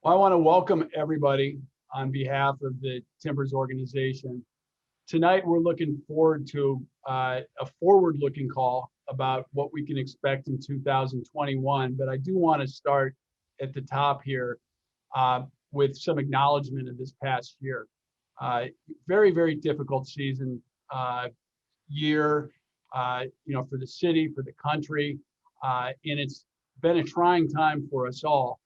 Well, I want to welcome everybody on behalf of the Timbers organization. Tonight, we're looking forward to a forward-looking call about what we can expect in 2021. But I do want to start at the top here with some acknowledgement of this past year. Very, very difficult season year, for the city, for the country, and it's been a trying time for us all.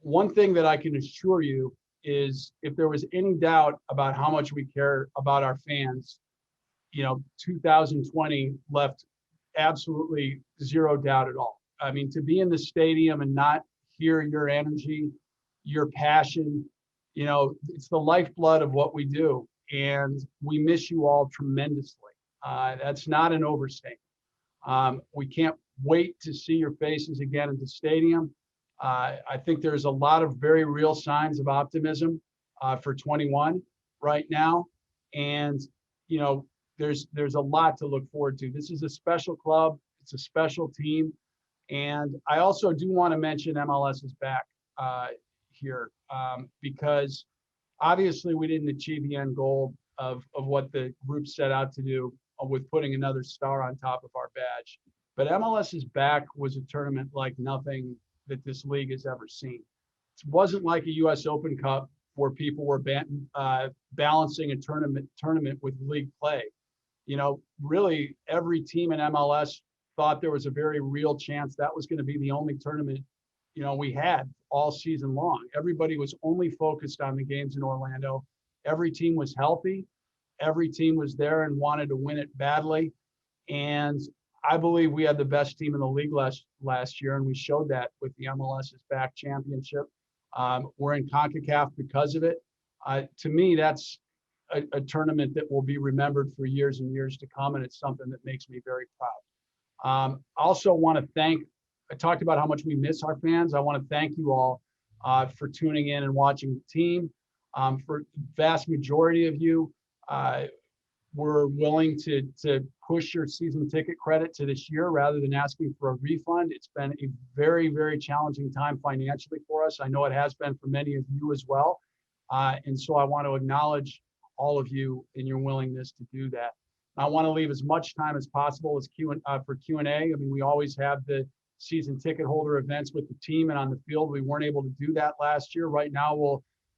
One thing that I can assure you is if there was any doubt about how much we care about our fans, 2020 left absolutely zero doubt at all. I mean, to be in the stadium and not hear your energy, your passion, it's the lifeblood of what we do. And we miss you all tremendously. That's not an overstatement. We can't wait to see your faces again at the stadium. I think there's a lot of very real signs of optimism for 21 right now. And, there's a lot to look forward to. This is a special club. It's a special team. And I also do want to mention MLS is back here because obviously we didn't achieve the end goal of what the group set out to do with putting another star on top of our badge. But MLS is back was a tournament like nothing that this league has ever seen. It wasn't like a U.S. Open Cup where people were balancing a tournament with league play. Really every team in MLS thought there was a very real chance that was going to be the only tournament, we had all season long. Everybody was only focused on the games in Orlando. Every team was healthy. Every team was there and wanted to win it badly. And I believe we had the best team in the league last year, and we showed that with the MLS is Back championship. We're in CONCACAF because of it. To me, that's a tournament that will be remembered for years and years to come, and it's something that makes me very proud. I also want to I talked about how much we miss our fans. I want to thank you all for tuning in and watching the team. For the vast majority of you, we're willing to push your season ticket credit to this year rather than asking for a refund. It's been a very, very challenging time financially for us. I know it has been for many of you as well. And so I want to acknowledge all of you in your willingness to do that. I want to leave as much time as possible as for Q&A. I mean, we always have the season ticket holder events with the team and on the field. We weren't able to do that last year. Right now,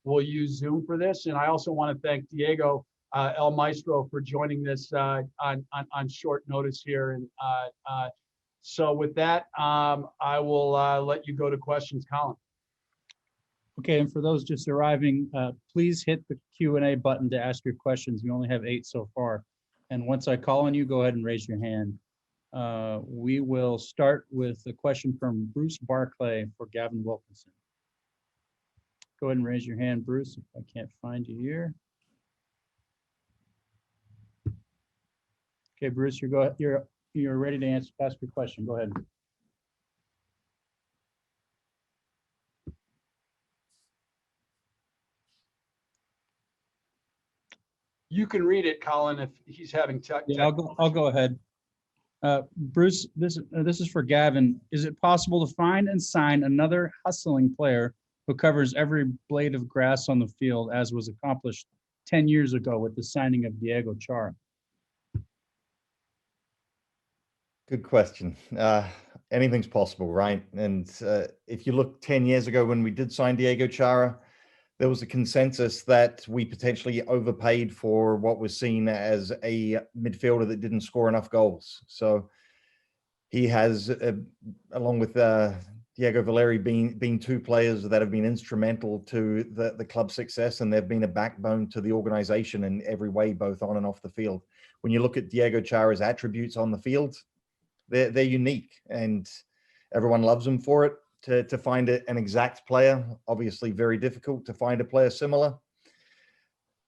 we'll use Zoom for this. And I also want to thank Diego El Maestro for joining this on short notice here. And so with that, I will let you go to questions, Colin. Okay, and for those just arriving, please hit the Q&A button to ask your questions. We only have 8 so far. And once I call on you, go ahead and raise your hand. We will start with a question from Bruce Barclay for Gavin Wilkinson. Go ahead and raise your hand, Bruce, if I can't find you here. Okay, Bruce, you're ready to ask your question. Go ahead. You can read it, Colin, if he's having tech. Yeah, I'll go ahead. Bruce, this is for Gavin. Is it possible to find and sign another hustling player who covers every blade of grass on the field, as was accomplished 10 years ago with the signing of Diego Chara? Good question. Anything's possible, right? And if you look 10 years ago when we did sign Diego Chara, there was a consensus that we potentially overpaid for what was seen as a midfielder that didn't score enough goals. So he has, along with Diego Valeri, being 2 players that have been instrumental to the club's success, and they've been a backbone to the organization in every way, both on and off the field. When you look at Diego Chara's attributes on the field, they're unique, and everyone loves him for it. To find an exact player, obviously very difficult to find a player similar.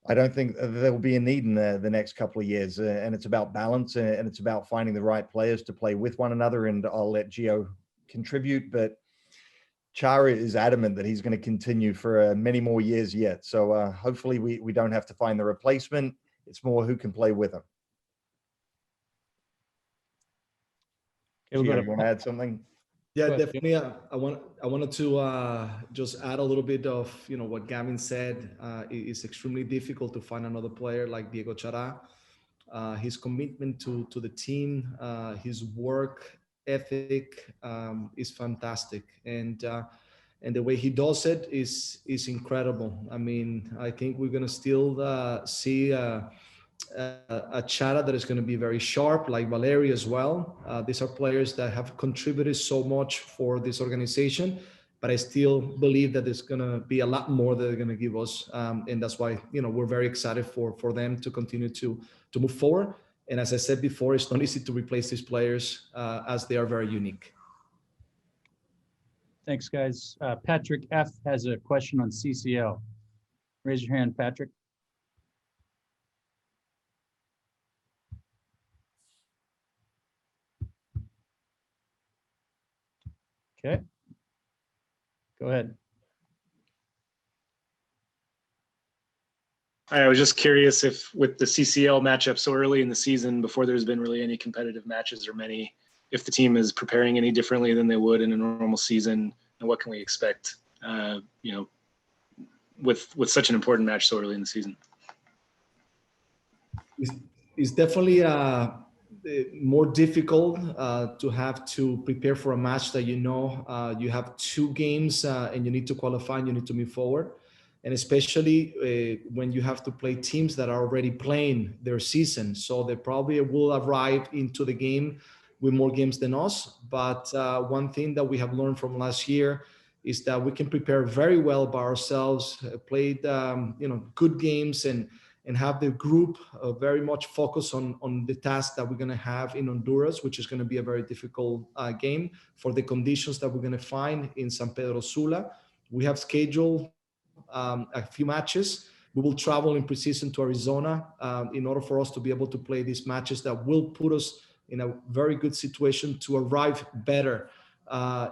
I don't think there will be a need in the next couple of years, and it's about balance, and it's about finding the right players to play with one another, and I'll let Gio contribute, but Chara is adamant that he's going to continue for many more years yet. So hopefully we don't have to find the replacement. It's more who can play with him. Okay, Gio, you want to add something? Yeah, Go ahead, Jim. definitely. I wanted to just add a little bit of what Gavin said. It's extremely difficult to find another player like Diego Chara. His commitment to the team, his work ethic is fantastic, and the way he does it is incredible. I mean, I think we're gonna still see a Chara that is going to be very sharp, like Valeri as well. These are players that have contributed so much for this organization, but I still believe that there's going to be a lot more that they're going to give us, and that's why we're very excited for them to continue to move forward. And as I said before, it's not easy to replace these players as they are very unique. Thanks, guys. Patrick F has a question on CCL. Raise your hand, Patrick. Okay. Go ahead. I was just curious if with the CCL matchup so early in the season, before there's been really any competitive matches or many, if the team is preparing any differently than they would in a normal season, and what can we expect, with such an important match so early in the season? It's definitely more difficult to have to prepare for a match that you have 2 games and you need to qualify and you need to move forward. And especially when you have to play teams that are already playing their season. So they probably will arrive into the game with more games than us. But one thing that we have learned from last year is that we can prepare very well by ourselves, played good games and have the group very much focus on the task that we're going to have in Honduras, which is going to be a very difficult game for the conditions that we're going to find in San Pedro Sula. We have scheduled a few matches. We will travel in preseason to Arizona in order for us to be able to play these matches that will put us in a very good situation to arrive better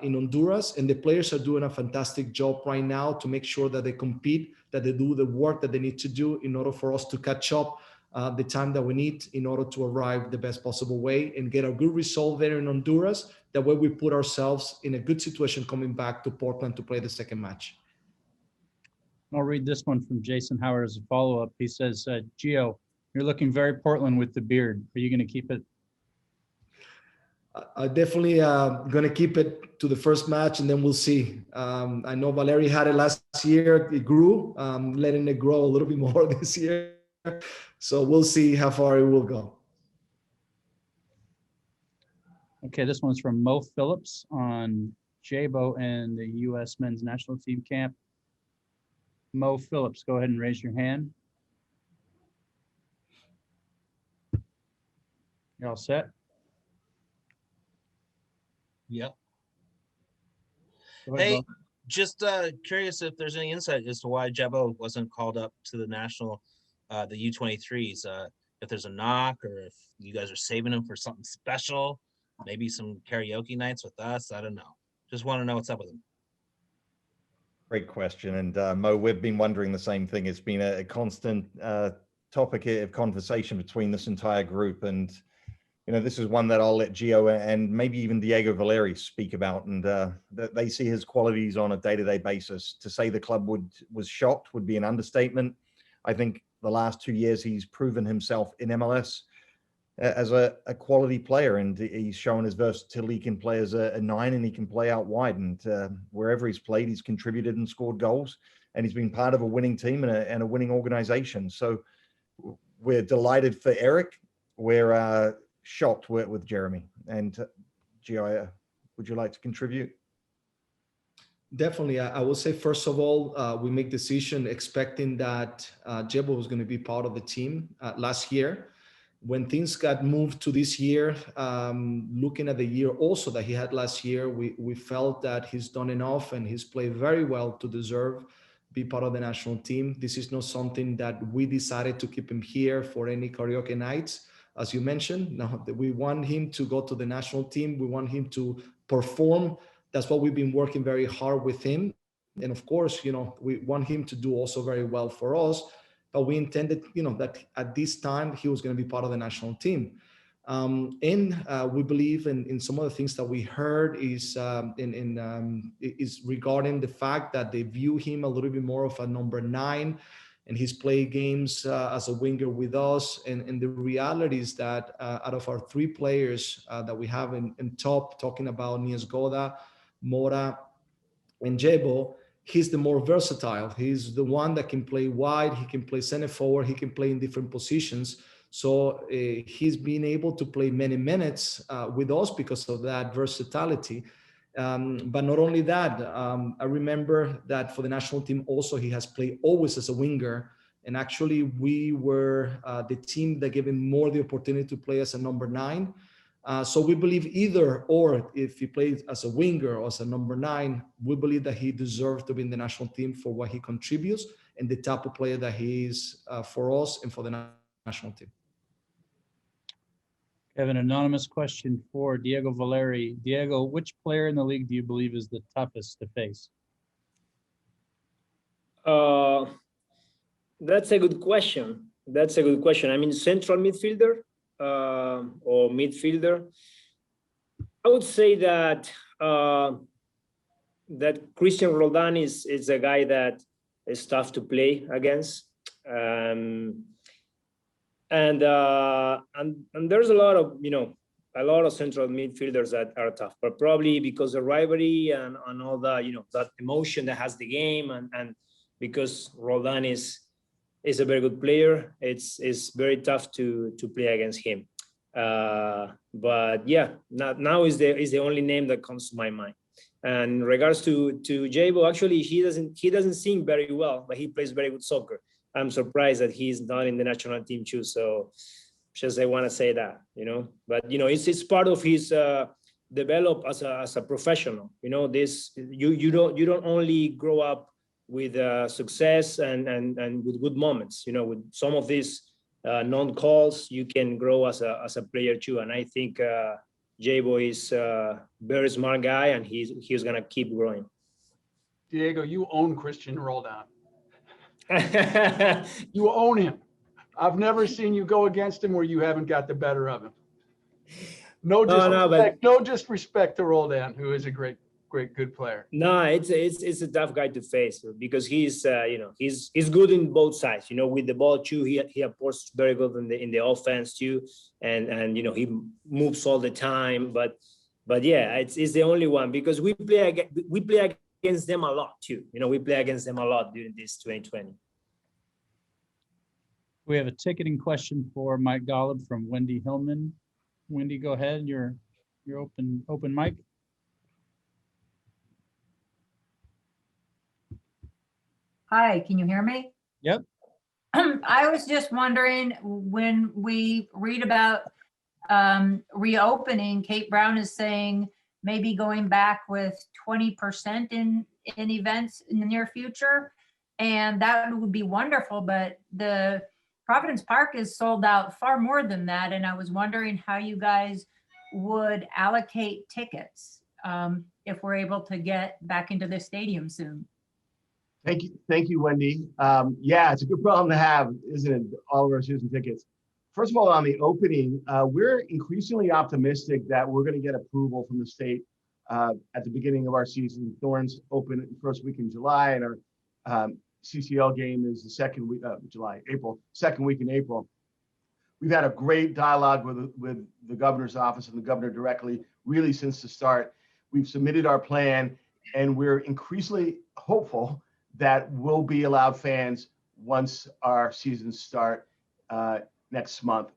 in Honduras. And the players are doing a fantastic job right now to make sure that they compete, that they do the work that they need to do in order for us to catch up the time that we need in order to arrive the best possible way and get a good result there in Honduras. That way we put ourselves in a good situation coming back to Portland to play the second match. I'll read this one from Jason Howard as a follow-up. He says, Gio, you're looking very Portland with the beard. Are you going to keep it? I definitely going to keep it to the first match, and then we'll see. I know Valeri had it last year. It grew, letting it grow a little bit more this year. So we'll see how far it will go. Okay, this one's from Mo Phillips on Jabo and the U.S. men's national team camp. Mo Phillips, go ahead and raise your hand. You all set? Yep. Go ahead, Hey, Mo. just curious if there's any insight as to why Jabo wasn't called up to the national, the U23s. If there's a knock, or if you guys are saving him for something special, maybe some karaoke nights with us. I don't know. Just want to know what's up with him. Great question. And Mo, we've been wondering the same thing. It's been a constant topic of conversation between this entire group. And, this is one that I'll let Gio and maybe even Diego Valeri speak about. And they see his qualities on a day-to-day basis. To say the club was shocked would be an understatement. I think the last 2 years, he's proven himself in MLS as a quality player, and he's shown his versatility. He can play as a 9 and he can play out wide, and wherever he's played, he's contributed and scored goals, and he's been part of a winning team and a winning organization. So we're delighted for Eric. We're shocked with Jeremy. And Gio, would you like to contribute? Definitely. I will say, first of all, we make decision expecting that Jabo was going to be part of the team last year. When things got moved to this year, looking at the year also that he had last year, we felt that he's done enough and he's played very well to deserve be part of the national team. This is not something that we decided to keep him here for any karaoke nights, as you mentioned. No, we want him to go to the national team. We want him to perform. That's what we've been working very hard with him. And of course, we want him to do also very well for us. But we intended, that at this time he was going to be part of the national team. We believe in some of the things that we heard is regarding the fact that they view him a little bit more of a number 9, and he's played games as a winger with us. And the reality is that out of our 3 players that we have in top, talking about Niesgoda, Mora, and Jebo, he's the more versatile. He's the one that can play wide, he can play center forward, he can play in different positions. So he's been able to play many minutes with us because of that versatility. But not only that, I remember that for the national team also, he has played always as a winger. And actually we were the team that gave him more the opportunity to play as a number 9. So we believe either or, if he plays as a winger or as a number 9, we believe that he deserves to be in the national team for what he contributes and the type of player that he is for us and for the national team. I have an anonymous question for Diego Valeri. Diego, which player in the league do you believe is the toughest to face? That's a good question. I mean, central midfielder or midfielder. I would say that that Christian Roldan is a guy that is tough to play against. And there's a lot of central midfielders that are tough, but probably because of rivalry and all the, that emotion that has the game, and because Roldan is a very good player, it's very tough to play against him. But yeah, now is the only name that comes to my mind. And in regards to Jabo, actually he doesn't sing very well, but he plays very good soccer. I'm surprised that he's not in the national team too. So just I want to say that, but it's part of his develop as a professional. This you don't only grow up with success and with good moments. With some of these non-calls, you can grow as a player too. And I think Jabo is a very smart guy, and he's gonna keep growing. Diego, you own Christian Roldan. You own him. I've never seen you go against him where you haven't got the better of him. No disrespect to Roldan, who is a great, good player. No, it's a tough guy to face because he's he's good in both sides. With the ball too, he approaches very good in the offense too, and he moves all the time. But yeah, it's the only one because we play against them a lot too. We play against them a lot during this 2020. We have a ticketing question for Mike Golub from Wendy Hillman. Wendy, go ahead. You're open mic. Hi, can you hear me? Yep. I was just wondering, when we read about reopening, Kate Brown is saying maybe going back with 20% in events in the near future, and that would be wonderful, but the Providence Park is sold out far more than that, and I was wondering how you guys would allocate tickets if we're able to get back into the stadium soon. Thank you, Wendy. Yeah, it's a good problem to have, isn't it? All of our season tickets. First of all, on the opening, we're increasingly optimistic that we're going to get approval from the state at the beginning of our season. Thorns open first week in July, and our CCL game is the second week of second week in April. We've had a great dialogue with the governor's office and the governor directly, really since the start. We've submitted our plan, and we're increasingly hopeful that we'll be allowed fans once our seasons start next month.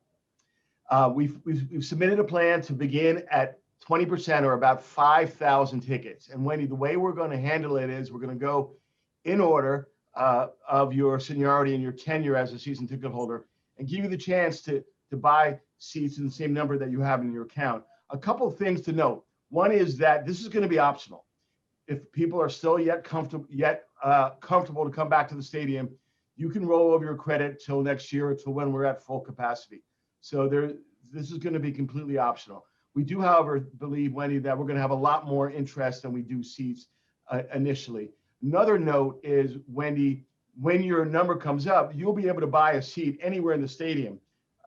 We've submitted a plan to begin at 20% or about 5,000 tickets. And Wendy, the way we're going to handle it is we're going to go in order of your seniority and your tenure as a season ticket holder, and give you the chance to buy seats in the same number that you have in your account. A couple of things to note. One is that this is going to be optional. If people are still comfortable to come back to the stadium, you can roll over your credit till next year or till when we're at full capacity. So this is going to be completely optional. We do, however, believe, Wendy, that we're going to have a lot more interest than we do seats initially. Another note is, Wendy, when your number comes up, you'll be able to buy a seat anywhere in the stadium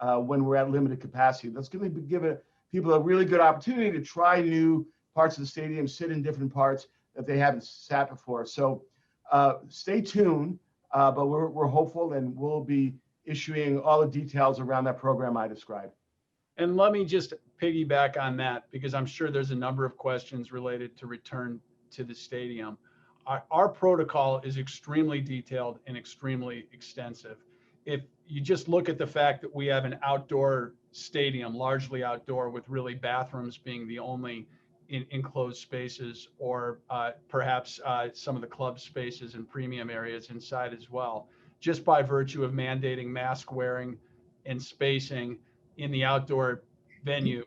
when we're at limited capacity. That's going to give people a really good opportunity to try new parts of the stadium, sit in different parts that they haven't sat before. So stay tuned, but we're hopeful, and we'll be issuing all the details around that program I described. And let me just piggyback on that, because I'm sure there's a number of questions related to return to the stadium. Our protocol is extremely detailed and extremely extensive. If you just look at the fact that we have an outdoor stadium, largely outdoor, with really bathrooms being the only enclosed spaces, or perhaps some of the club spaces and premium areas inside as well, just by virtue of mandating mask wearing and spacing in the outdoor venue,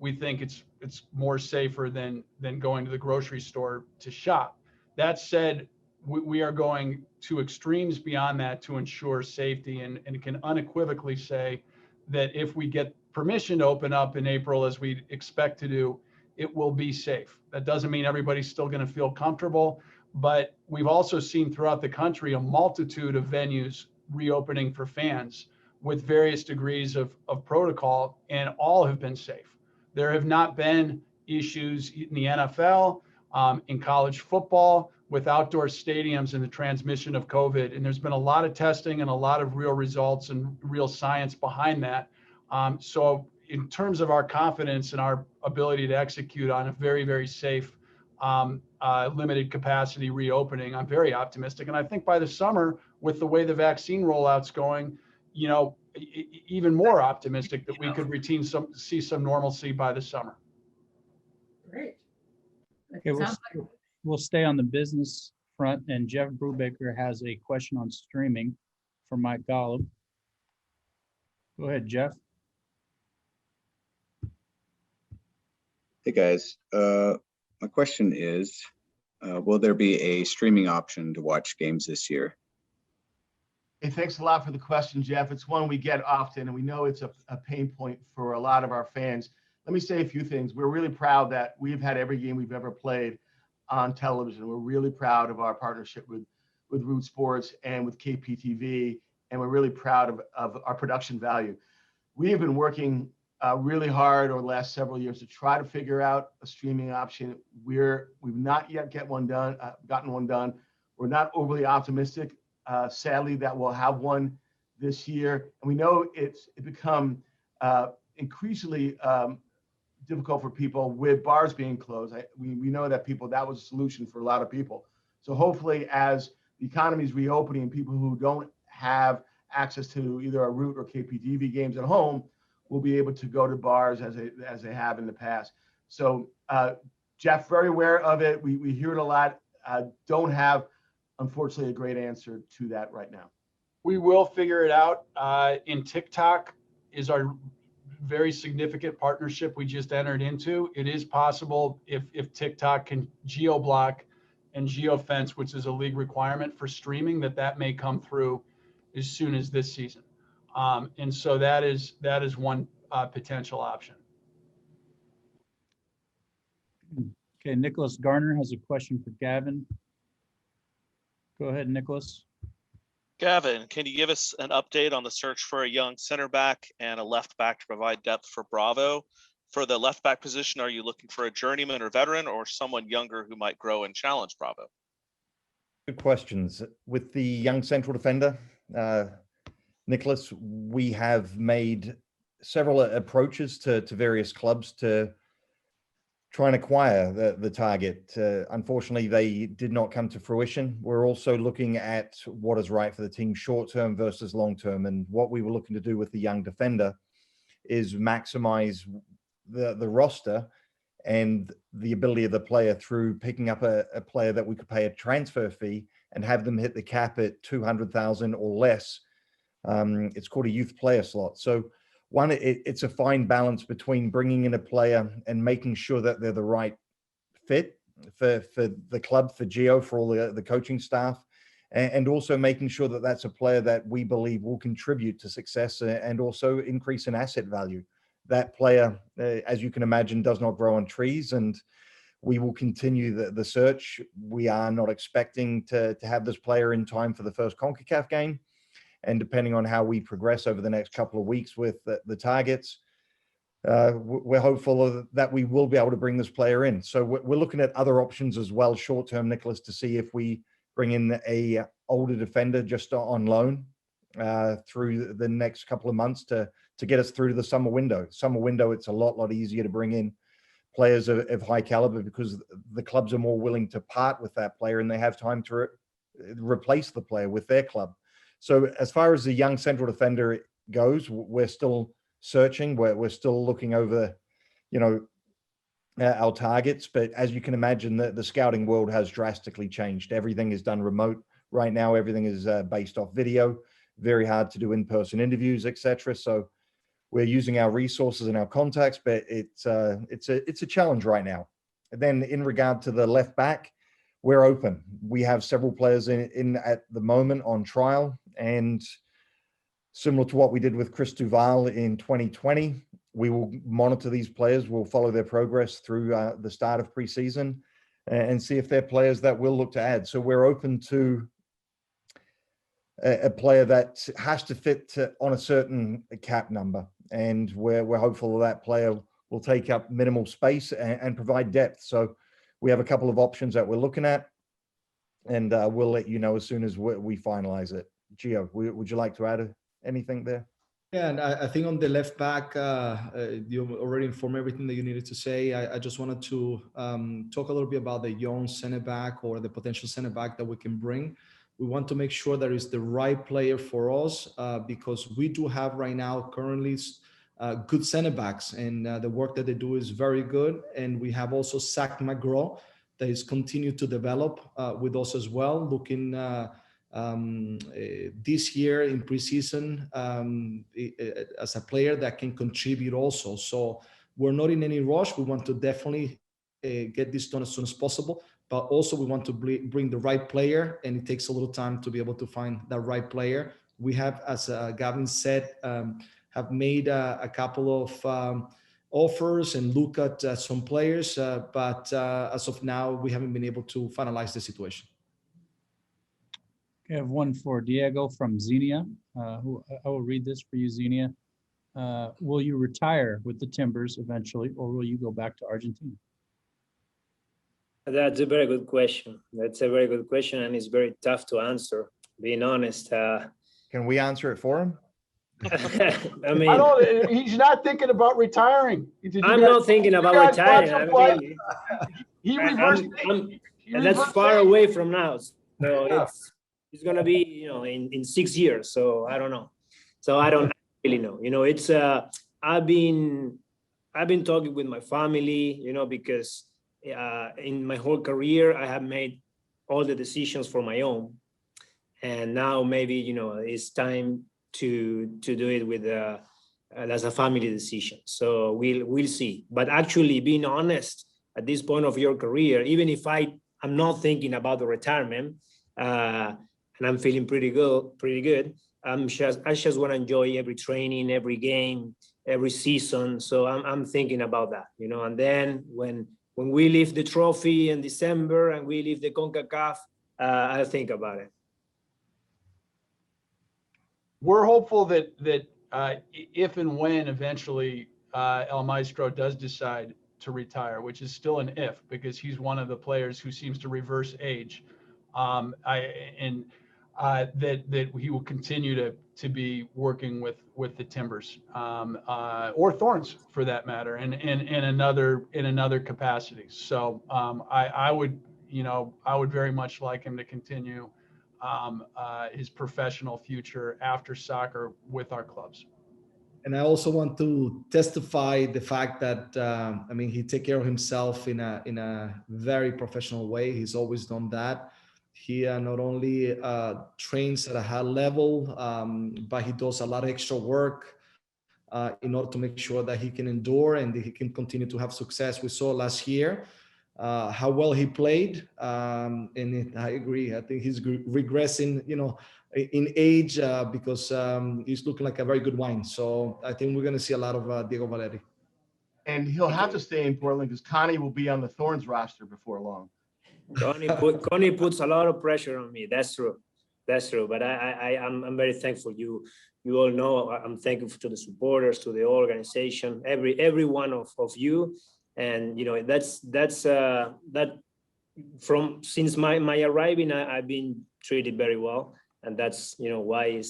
we think it's more safer than going to the grocery store to shop. That said, we are going to extremes beyond that to ensure safety, and can unequivocally say that if we get permission to open up in April, as we expect to do, it will be safe. That doesn't mean everybody's still going to feel comfortable, but we've also seen throughout the country a multitude of venues reopening for fans with various degrees of protocol, and all have been safe. There have not been issues in the NFL, in college football, with outdoor stadiums and the transmission of COVID. And there's been a lot of testing and a lot of real results and real science behind that. So in terms of our confidence and our ability to execute on a very, very safe, limited capacity reopening, I'm very optimistic. And I think by the summer, with the way the vaccine rollout's going, even more optimistic that we could see some normalcy by the summer. Great. Okay, we'll stay on the business front, and Jeff Brubaker has a question on streaming for Mike Golub. Go ahead, Jeff. Hey guys, my question is, will there be a streaming option to watch games this year? Hey, thanks a lot for the question, Jeff. It's one we get often, and we know it's a pain point for a lot of our fans. Let me say a few things. We're really proud that we've had every game we've ever played on television. We're really proud of our partnership with Root Sports and with KPTV, and we're really proud of our production value. We have been working really hard over the last several years to try to figure out a streaming option. We've not yet gotten one done. We're not overly optimistic, sadly, that we'll have one this year. And we know it become increasingly difficult for people with bars being closed. We know that that was a solution for a lot of people. So hopefully, as the economy is reopening, people who don't have access to either a Root or KPTV games at home will be able to go to bars as they have in the past. So Jeff, very aware of it. We hear it a lot. Don't have, unfortunately, a great answer to that right now. We will figure it out. In TikTok is our very significant partnership we just entered into. It is possible if TikTok can geo-block and geo-fence, which is a league requirement for streaming, that may come through as soon as this season. And so that is one potential option. Okay, Nicholas Garner has a question for Gavin. Go ahead, Nicholas. Gavin, can you give us an update on the search for a young center back and a left back to provide depth for Bravo? For the left back position, are you looking for a journeyman or veteran, or someone younger who might grow and challenge Bravo? Good questions. With the young central defender, Nicholas, we have made several approaches to various clubs to try and acquire the target. Unfortunately, they did not come to fruition. We're also looking at what is right for the team short-term versus long-term. And what we were looking to do with the young defender is maximize the roster and the ability of the player through picking up a player that we could pay a transfer fee and have them hit the cap at 200,000 or less. It's called a youth player slot. So one, it's a fine balance between bringing in a player and making sure that they're the right fit for the club, for Gio, for all the coaching staff, and also making sure that that's a player that we believe will contribute to success and also increase in asset value. That player, as you can imagine, does not grow on trees, and we will continue the search. We are not expecting to have this player in time for the first CONCACAF game. And depending on how we progress over the next couple of weeks with the targets, we're hopeful that we will be able to bring this player in. So we're looking at other options as well, short-term, Nicholas, to see if we bring in a older defender just on loan through the next couple of months to get us through to the summer window. Summer window, it's a lot easier to bring in players of high caliber because the clubs are more willing to part with that player and they have time to replace the player with their club. So as far as the young central defender goes, we're still searching. We're still looking over, our targets. But as you can imagine, the scouting world has drastically changed. Everything is done remote right now. Everything is based off video. Very hard to do in-person interviews, etc. So we're using our resources and our contacts, but it's a challenge right now. And then in regard to the left back, we're open. We have several players in at the moment on trial, and similar to what we did with Chris Duval in 2020, we will monitor these players. We'll follow their progress through the start of preseason and see if they're players that we'll look to add. So we're open to a player that has to fit on a certain cap number. And we're hopeful that player will take up minimal space and provide depth. So we have a couple of options that we're looking at, and we'll let you know as soon as we finalize it. Gio, would you like to add anything there? Yeah, and I think on the left back, you already informed everything that you needed to say. I just wanted to talk a little bit about the young center back or the potential center back that we can bring. We want to make sure that it's the right player for us because we do have right now currently good center backs, and the work that they do is very good. And we have also Zach McGraw that is continued to develop with us as well, looking this year in preseason as a player that can contribute also. So we're not in any rush. We want to definitely get this done as soon as possible, but also we want to bring the right player, and it takes a little time to be able to find that right player. We have, as Gavin said, have made a couple of offers and look at some players, but as of now, we haven't been able to finalize the situation. I have one for Diego from Xenia. Who I will read this for you, Xenia. Will you retire with the Timbers eventually, or will you go back to Argentina? That's a very good question. That's a very good question, and it's very tough to answer, being honest. Can we answer it for him? I mean, he's not thinking about retiring. I'm not thinking about retiring. I mean, he reversed. That's far away from now. So it's going to be, in 6 years. So I don't know. So I don't really know. It's I've been talking with my family, because in my whole career I have made all the decisions for my own, and now maybe it's time to do it with as a family decision. So we'll see. But actually, being honest, at this point of your career, even if I'm not thinking about the retirement, and I'm feeling pretty good. I just want to enjoy every training, every game, every season. So I'm thinking about that, And then when we lift the trophy in December and we lift the CONCACAF, I'll think about it. We're hopeful that if and when eventually El Maestro does decide to retire, which is still an if, because he's one of the players who seems to reverse age, that he will continue to be working with the Timbers or Thorns for that matter, in another capacity. So I would very much like him to continue his professional future after soccer with our clubs. And I also want to testify the fact that he takes care of himself in a very professional way. He's always done that. He not only trains at a high level, but he does a lot of extra work in order to make sure that he can endure and that he can continue to have success. We saw last year how well he played, and I agree. I think he's regressing, in age because he's looking like a very good wine. So I think we're going to see a lot of Diego Valeri. And he'll have to stay in Portland because Connie will be on the Thorns roster before long. Connie puts a lot of pressure on me. That's true. That's true. But I'm very thankful. You all know I'm thankful to the supporters, to the organization, every one of you. And that from since my arriving, I've been treated very well, and that's why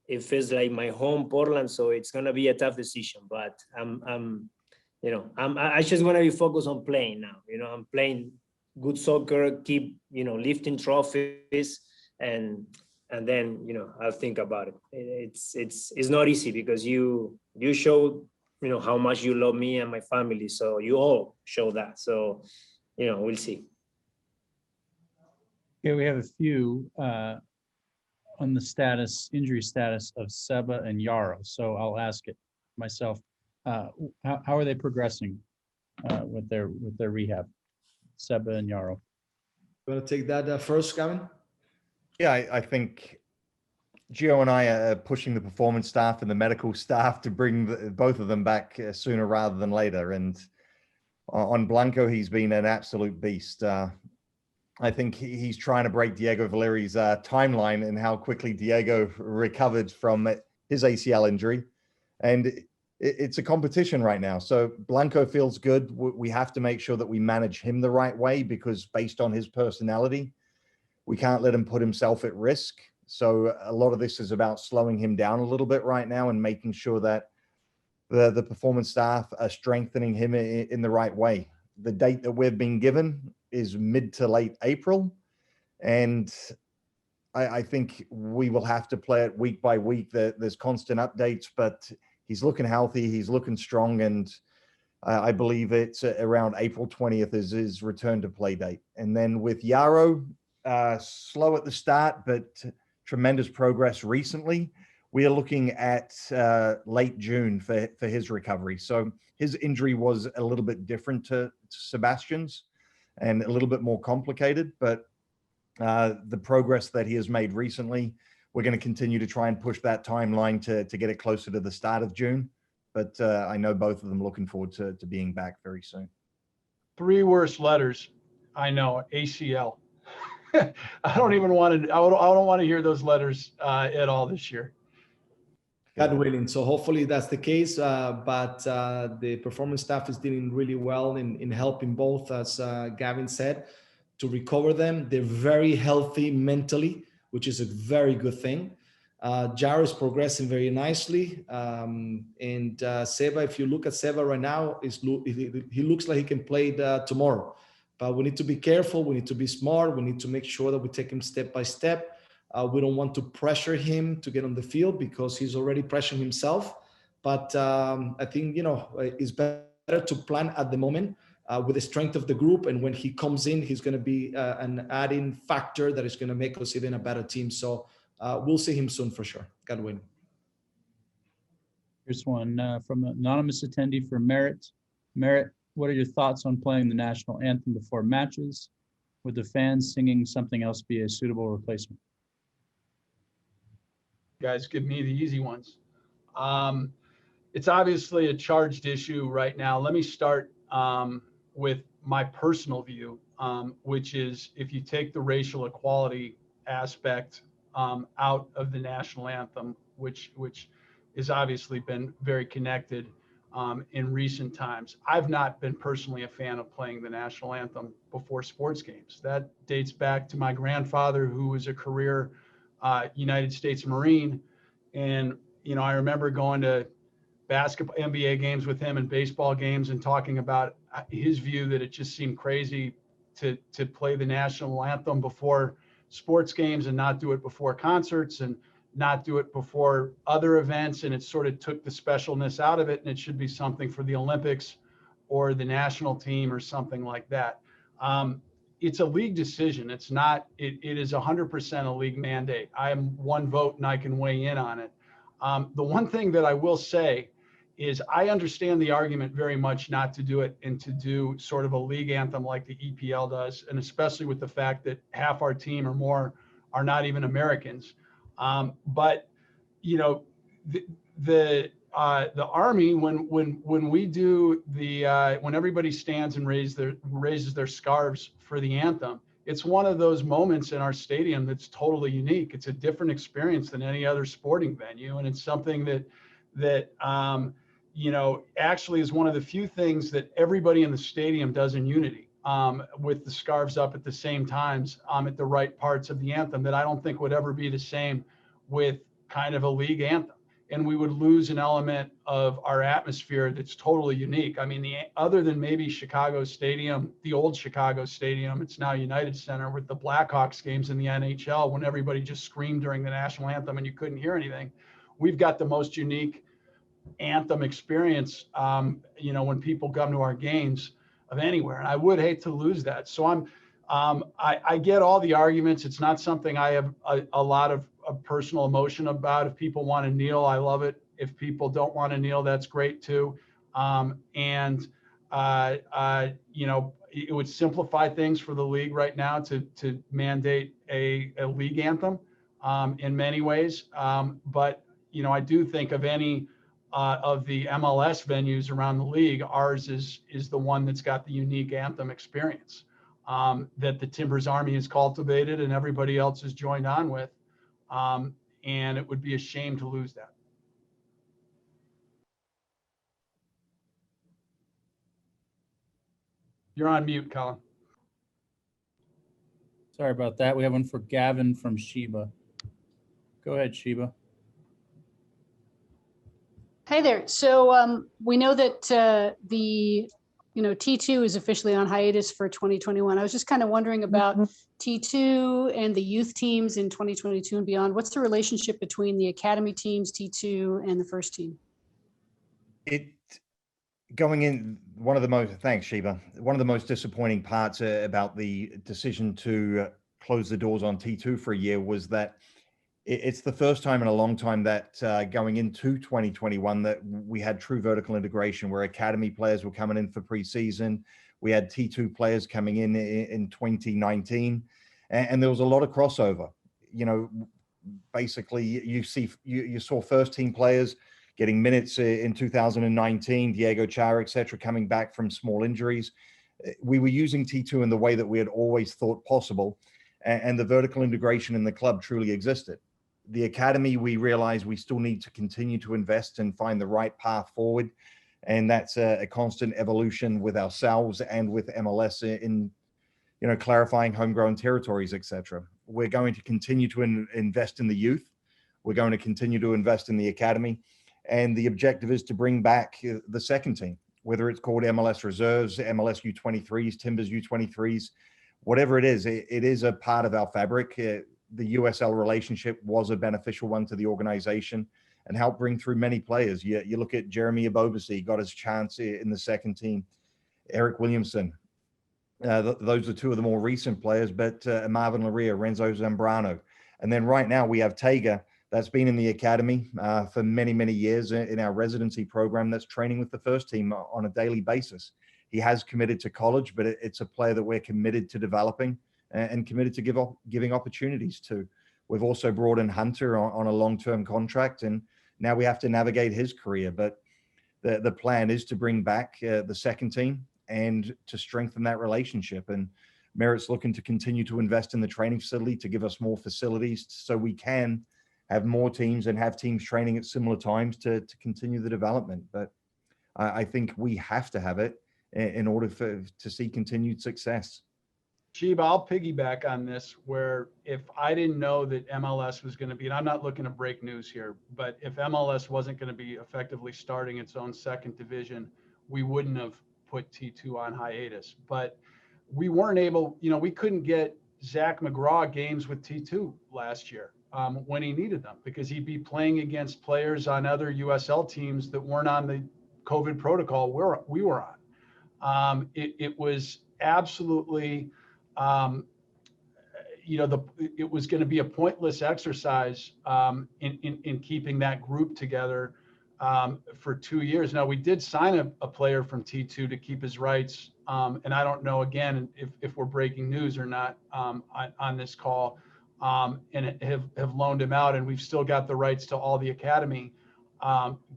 it feels like my home, Portland. So it's gonna be a tough decision, but I just want to be focused on playing now. I'm playing good soccer, keep lifting trophies, and then I'll think about it. It's not easy because you show how much you love me and my family, so you all show that. So we'll see. Okay, we have a few on the injury status of Seba and Yaro. So I'll ask it myself. How are they progressing with their rehab? Seba and Yaro. You want to take that first, Gavin? Yeah, I think Gio and I are pushing the performance staff and the medical staff to bring both of them back sooner rather than later. And on Blanco, he's been an absolute beast. I think he's trying to break Diego Valeri's timeline and how quickly Diego recovered from his ACL injury. And it's a competition right now. So Blanco feels good. We have to make sure that we manage him the right way, because based on his personality, we can't let him put himself at risk. So a lot of this is about slowing him down a little bit right now and making sure that the performance staff are strengthening him in the right way. The date that we've been given is mid to late April. And I think we will have to play it week by week. There's constant updates, but he's looking healthy. He's looking strong. And I believe it's around April 20th is his return to play date. And then with Yaro, slow at the start, but tremendous progress recently. We are looking at late June for his recovery. So his injury was a little bit different to Sebastian's and a little bit more complicated, but the progress that he has made recently, we're going to continue to try and push that timeline to get it closer to the start of June. But I know both of them looking forward to being back very soon. 3 worst letters. I know, ACL. I don't even want to, I don't want to hear those letters at all this year. God willing. So hopefully that's the case. But the performance staff is doing really well in helping both, as Gavin said, to recover them. They're very healthy mentally, which is a very good thing. Chara is progressing very nicely. And Seba, if you look at Seba right now, he looks like he can play tomorrow. But we need to be careful. We need to be smart. We need to make sure that we take him step by step. We don't want to pressure him to get on the field because he's already pressuring himself. But I think, it's better to plan at the moment with the strength of the group. And when he comes in, he's going to be an adding factor that is going to make us even a better team. So we'll see him soon for sure. God willing. Here's one from an anonymous attendee for Merritt. Merritt, what are your thoughts on playing the national anthem before matches? Would the fans singing something else be a suitable replacement? Guys, give me the easy ones. It's obviously a charged issue right now. Let me start with my personal view, which is if you take the racial equality aspect out of the national anthem, which has obviously been very connected in recent times. I've not been personally a fan of playing the national anthem before sports games. That dates back to my grandfather, who was a career United States Marine. And, I remember going to basketball, NBA games with him and baseball games and talking about his view that it just seemed crazy to play the national anthem before sports games and not do it before concerts and not do it before other events. And it sort of took the specialness out of it. And it should be something for the Olympics or the national team or something like that. It's a league decision. It's not, it is 100% a league mandate. I am one vote and I can weigh in on it. The one thing that I will say is I understand the argument very much not to do it and to do sort of a league anthem like the EPL does. And especially with the fact that half our team or more are not even Americans. But the Army, when we do when everybody stands and raises their scarves for the anthem, it's one of those moments in our stadium that's totally unique. It's a different experience than any other sporting venue, and it's something that actually is one of the few things that everybody in the stadium does in unity, with the scarves up at the same times, at the right parts of the anthem, that I don't think would ever be the same with kind of a league anthem. And we would lose an element of our atmosphere that's totally unique. I mean, other than maybe Chicago Stadium, the old Chicago Stadium, it's now United Center, with the Blackhawks games in the NHL, when everybody just screamed during the national anthem and you couldn't hear anything. We've got the most unique anthem experience, when people come to our games of anywhere. And I would hate to lose that. So I get all the arguments. It's not something I have a lot of personal emotion about. If people want to kneel, I love it. If people don't want to kneel, that's great too. It would simplify things for the league right now to mandate a league anthem in many ways. But I do think of any of the MLS venues around the league, ours is the one that's got the unique anthem experience that the Timbers Army has cultivated and everybody else has joined on with. And it would be a shame to lose that. You're on mute, Colin. Sorry about that. We have one for Gavin from Sheba. Go ahead, Sheba. Hi there. So we know that T2 is officially on hiatus for 2021. I was just kind of wondering about T2 and the youth teams in 2022 and beyond. What's the relationship between the academy teams, T2, and the first team? Thanks, Sheba. One of the most disappointing parts about the decision to close the doors on T2 for a year was that it's the first time in a long time that going into 2021 that we had true vertical integration, where academy players were coming in for preseason. We had T2 players coming in 2019, and there was a lot of crossover. Basically you saw first team players getting minutes in 2019, Diego, Chara, etc., coming back from small injuries. We were using T2 in the way that we had always thought possible, and the vertical integration in the club truly existed. The academy, we realized we still need to continue to invest and find the right path forward. And that's a constant evolution with ourselves and with MLS in clarifying homegrown territories, etc. We're going to continue to invest in the youth. We're going to continue to invest in the academy. And the objective is to bring back the second team, whether it's called MLS Reserves, MLS U23s, Timbers U23s, whatever it is a part of our fabric. The USL relationship was a beneficial one to the organization and helped bring through many players. You look at Jeremy Abobasi, got his chance in the second team. Eric Williamson, those are two of the more recent players, but Marvin Laria, Renzo Zambrano. And then right now we have Tega, that's been in the academy for many, many years in our residency program, that's training with the first team on a daily basis. He has committed to college, but it's a player that we're committed to developing and committed to giving opportunities to. We've also brought in Hunter on a long-term contract, and now we have to navigate his career. But the plan is to bring back the second team and to strengthen that relationship. And Merritt's looking to continue to invest in the training facility to give us more facilities so we can have more teams and have teams training at similar times to continue the development. But I think we have to have it in order to see continued success. Sheba, I'll piggyback on this, where if I didn't know that MLS was going to be, and I'm not looking to break news here, but if MLS wasn't going to be effectively starting its own second division, we wouldn't have put T2 on hiatus. But we weren't able, we couldn't get Zach McGraw games with T2 last year when he needed them, because he'd be playing against players on other USL teams that weren't on the COVID protocol we were on. It was absolutely, it was going to be a pointless exercise in keeping that group together for 2 years. Now, we did sign a player from T2 to keep his rights, and I don't know, again, if we're breaking news or not on this call, and have loaned him out, and we've still got the rights to all the academy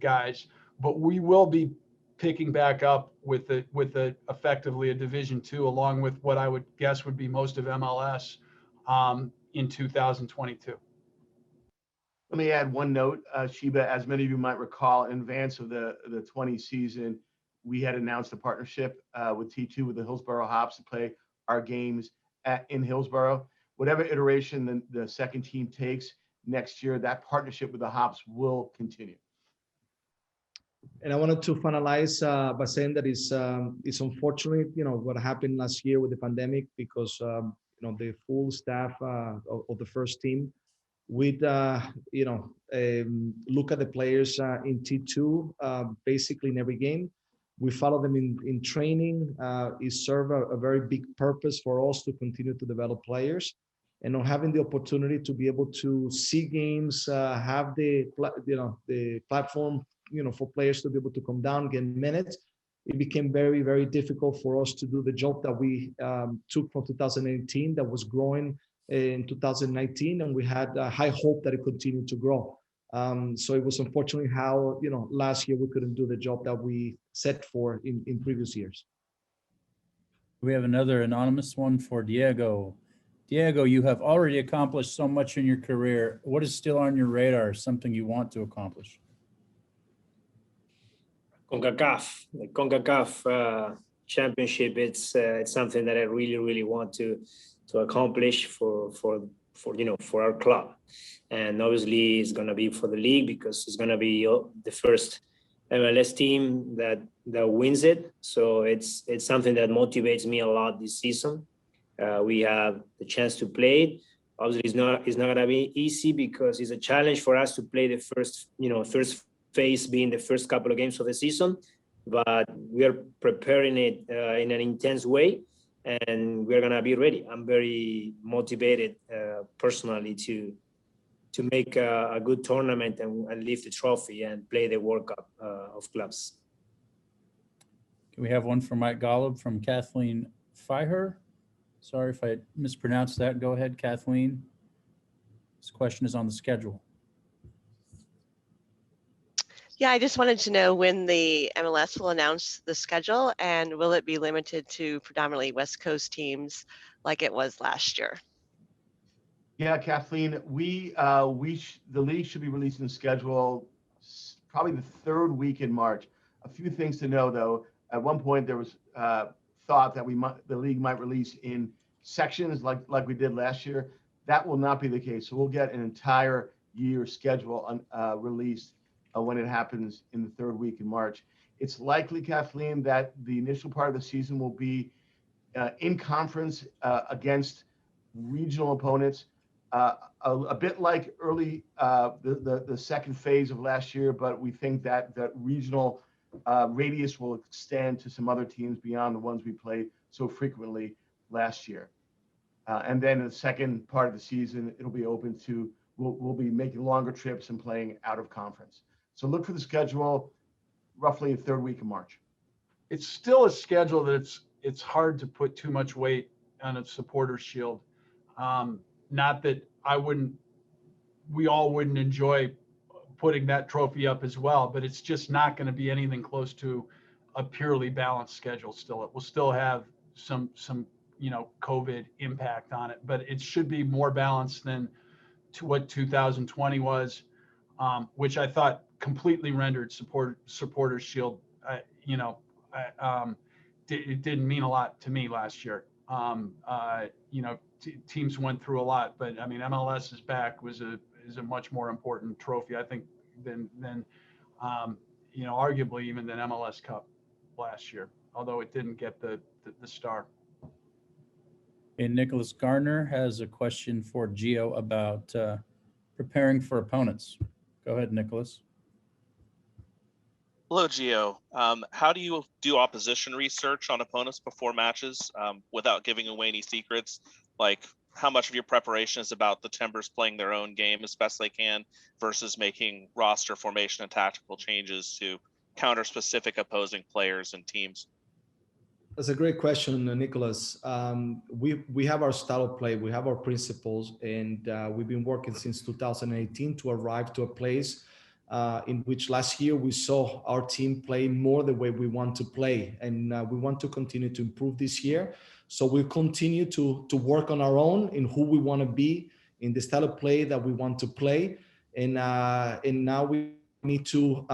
guys. But we will be picking back up with effectively a Division II, along with what I would guess would be most of MLS in 2022. Let me add one note, Sheba. As many of you might recall, in advance of the 20 season, we had announced a partnership with T2 with the Hillsborough Hops to play our games in Hillsborough. Whatever iteration the second team takes next year, that partnership with the Hops will continue. And I wanted to finalize by saying that it's unfortunate, what happened last year with the pandemic, because the full staff of the first team, we'd look at the players in T2 basically in every game. We follow them in training. It served a very big purpose for us to continue to develop players, and on having the opportunity to be able to see games, have the platform for players to be able to come down, get minutes. It became very, very difficult for us to do the job that we took from 2018 that was growing in 2019, and we had a high hope that it continued to grow. So it was unfortunately how, last year we couldn't do the job that we set for in previous years. We have another anonymous one for Diego. Diego, you have already accomplished so much in your career. What is still on your radar, something you want to accomplish? The CONCACAF championship. It's something that I really, really want to accomplish for our club, and obviously it's going to be for the league, because it's going to be the first MLS team that wins it. So it's something that motivates me a lot this season. We have the chance to play it. Obviously, it's not going to be easy, because it's a challenge for us to play the first phase, being the first couple of games of the season. But we are preparing it in an intense way, and we're going to be ready. I'm very motivated personally to make a good tournament and lift the trophy and play the World Cup of clubs. We have one from Mike Golub from Kathleen Fiher. Sorry if I mispronounced that. Go ahead, Kathleen. This question is on the schedule. Yeah, I just wanted to know when the MLS will announce the schedule, and will it be limited to predominantly West Coast teams like it was last year? Yeah, Kathleen, the league should be releasing the schedule probably the third week in March. A few things to know, though. At one point, there was thought that the league might release in sections like we did last year. That will not be the case. So we'll get an entire year schedule released when it happens in the third week in March. It's likely, Kathleen, that the initial part of the season will be in conference against regional opponents, a bit like early the second phase of last year, but we think that regional radius will extend to some other teams beyond the ones we played so frequently last year. And then in the second part of the season, it'll be open to, we'll be making longer trips and playing out of conference. So look for the schedule roughly the third week of March. It's still a schedule that it's hard to put too much weight on a supporter shield. Not that we all wouldn't enjoy putting that trophy up as well, but it's just not going to be anything close to a purely balanced schedule still. It will still have some COVID impact on it, but it should be more balanced than to what 2020 was, which I thought completely rendered supporters shield. It didn't mean a lot to me last year. Teams went through a lot, but I mean, MLS is back is a much more important trophy, I think, than arguably even than MLS Cup last year, although it didn't get the star. And Nicholas Garner has a question for Gio about preparing for opponents. Go ahead, Nicholas. Hello, Gio. How do you do opposition research on opponents before matches without giving away any secrets? Like, how much of your preparation is about the Timbers playing their own game as best they can versus making roster formation and tactical changes to counter specific opposing players and teams? That's a great question, Nicholas. We have our style of play, we have our principles, and we've been working since 2018 to arrive to a place in which last year we saw our team play more the way we want to play, and we want to continue to improve this year. So we'll continue to work on our own in who we want to be, in the style of play that we want to play, and now we need to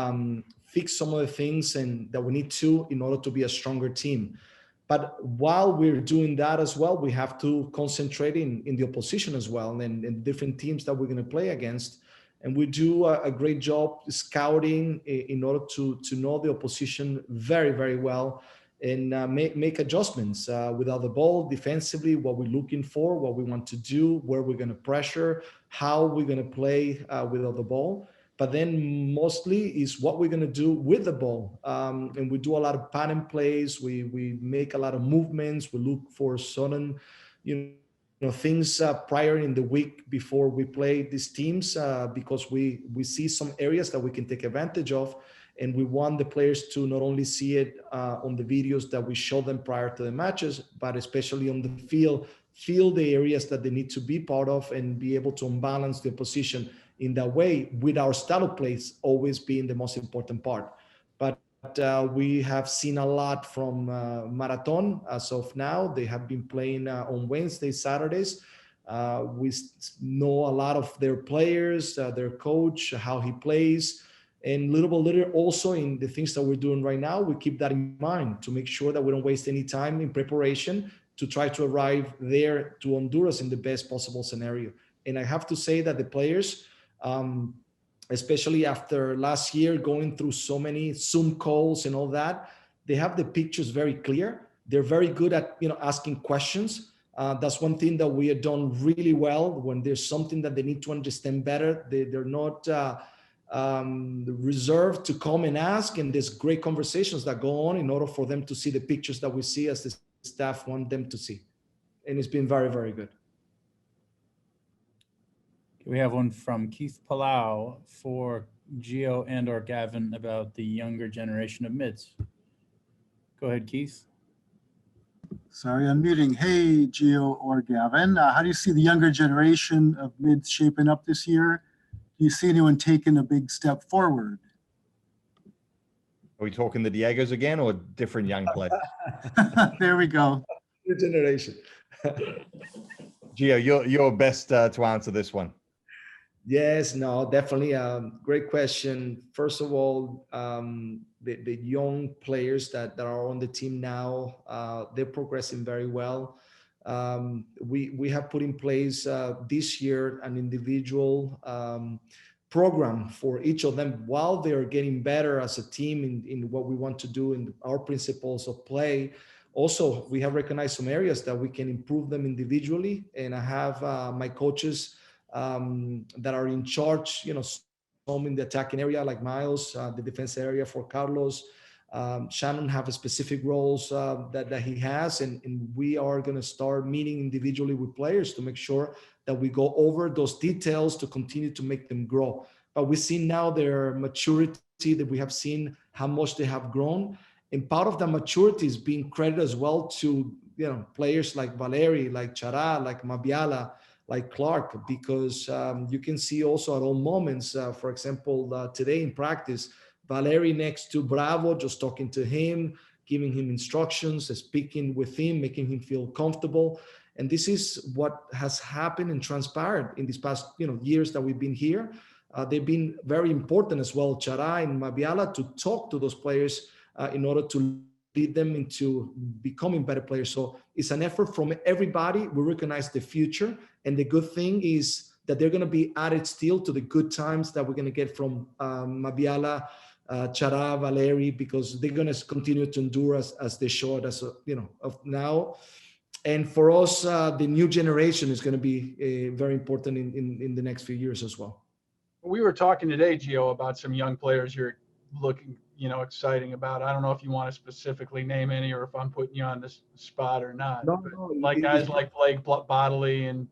fix some of the things and that we need to in order to be a stronger team. But while we're doing that as well, we have to concentrate in the opposition as well, and different teams that we're going to play against. And we do a great job scouting in order to know the opposition very, very well, and make adjustments without the ball defensively, what we're looking for, what we want to do, where we're going to pressure, how we're going to play without the ball. But then mostly is what we're going to do with the ball. And we do a lot of pattern plays. We make a lot of movements. We look for certain, things prior in the week before we play these teams, because we see some areas that we can take advantage of. And we want the players to not only see it on the videos that we show them prior to the matches, but especially on the field, feel the areas that they need to be part of and be able to unbalance the opposition in that way, with our style of plays always being the most important part. But we have seen a lot from Marathon as of now. They have been playing on Wednesdays, Saturdays. We know a lot of their players, their coach, how he plays. And little by little also in the things that we're doing right now, we keep that in mind to make sure that we don't waste any time in preparation to try to arrive there to Honduras in the best possible scenario. And I have to say that the players, especially after last year going through so many Zoom calls and all that, they have the pictures very clear. They're very good at asking questions. That's one thing that we have done really well. When there's something that they need to understand better, they're not reserved to come and ask, and there's great conversations that go on in order for them to see the pictures that we see as the staff want them to see. And it's been very, very good. We have one from Keith Palau for Gio and or Gavin about the younger generation of mids. Go ahead, Keith. Sorry, I'm muting. Hey, Gio or Gavin. How do you see the younger generation of mids shaping up this year? Do you see anyone taking a big step forward? Are we talking the Diegos again or different young players? There we go. New generation. Gio, you're best to answer this one. Yes, no, definitely. Great question. First of all, the young players that are on the team now, they're progressing very well. We have put in place this year an individual program for each of them while they're getting better as a team in what we want to do in our principles of play. Also, we have recognized some areas that we can improve them individually, and I have my coaches that are in charge, some in the attacking area like Miles, the defense area for Carlos. Shannon have a specific roles that he has, and we are going to start meeting individually with players to make sure that we go over those details to continue to make them grow. But we see now their maturity, that we have seen how much they have grown, and part of that maturity is being credited as well to players like Valeri, like Chara, like Mabiala, like Clark, because you can see also at all moments, for example, today in practice, Valeri next to Bravo, just talking to him, giving him instructions, speaking with him, making him feel comfortable. And this is what has happened and transpired in these past years that we've been here. They've been very important as well, Chara and Mabiala, to talk to those players in order to lead them into becoming better players. So it's an effort from everybody. We recognize the future. And the good thing is that they're going to be added still to the good times that we're going to get from Mabiala, Chara, Valeri, because they're going to continue to endure as they showed us, of now. And for us, the new generation is going to be very important in the next few years as well. We were talking today, Gio, about some young players you're looking, exciting about. I don't know if you want to specifically name any, or if I'm putting you on this spot or not. No, like guys like Blake Bodley and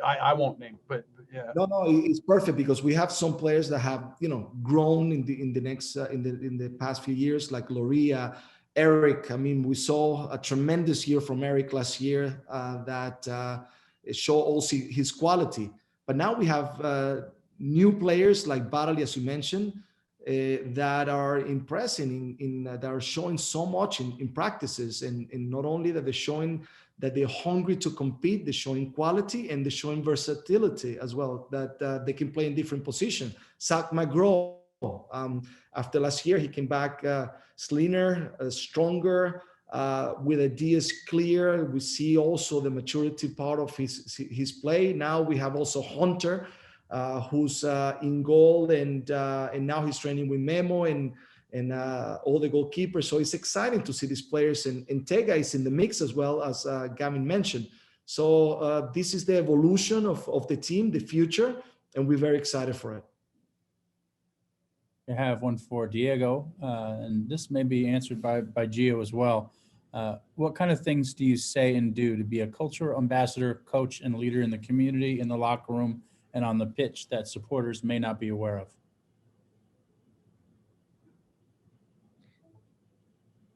I won't name, but yeah. No, it's perfect because we have some players that have grown in the past few years, like Loria, Eric. I mean, we saw a tremendous year from Eric last year that showed also his quality. But now we have new players like Valeri, as you mentioned, that are impressing that are showing so much in practices, and not only that they're showing that they're hungry to compete, they're showing quality and they're showing versatility as well, that they can play in different positions. Zach McGraw, after last year, he came back slimmer, stronger, with ideas clear. We see also the maturity part of his play. Now we have also Hunter, who's in goal, and now he's training with Memo and all the goalkeepers. So it's exciting to see these players, and Tega is in the mix as well, as Gavin mentioned. So this is the evolution of the team, the future, and we're very excited for it. I have one for Diego, and this may be answered by Gio as well. What kind of things do you say and do to be a cultural ambassador, coach, and leader in the community, in the locker room, and on the pitch that supporters may not be aware of?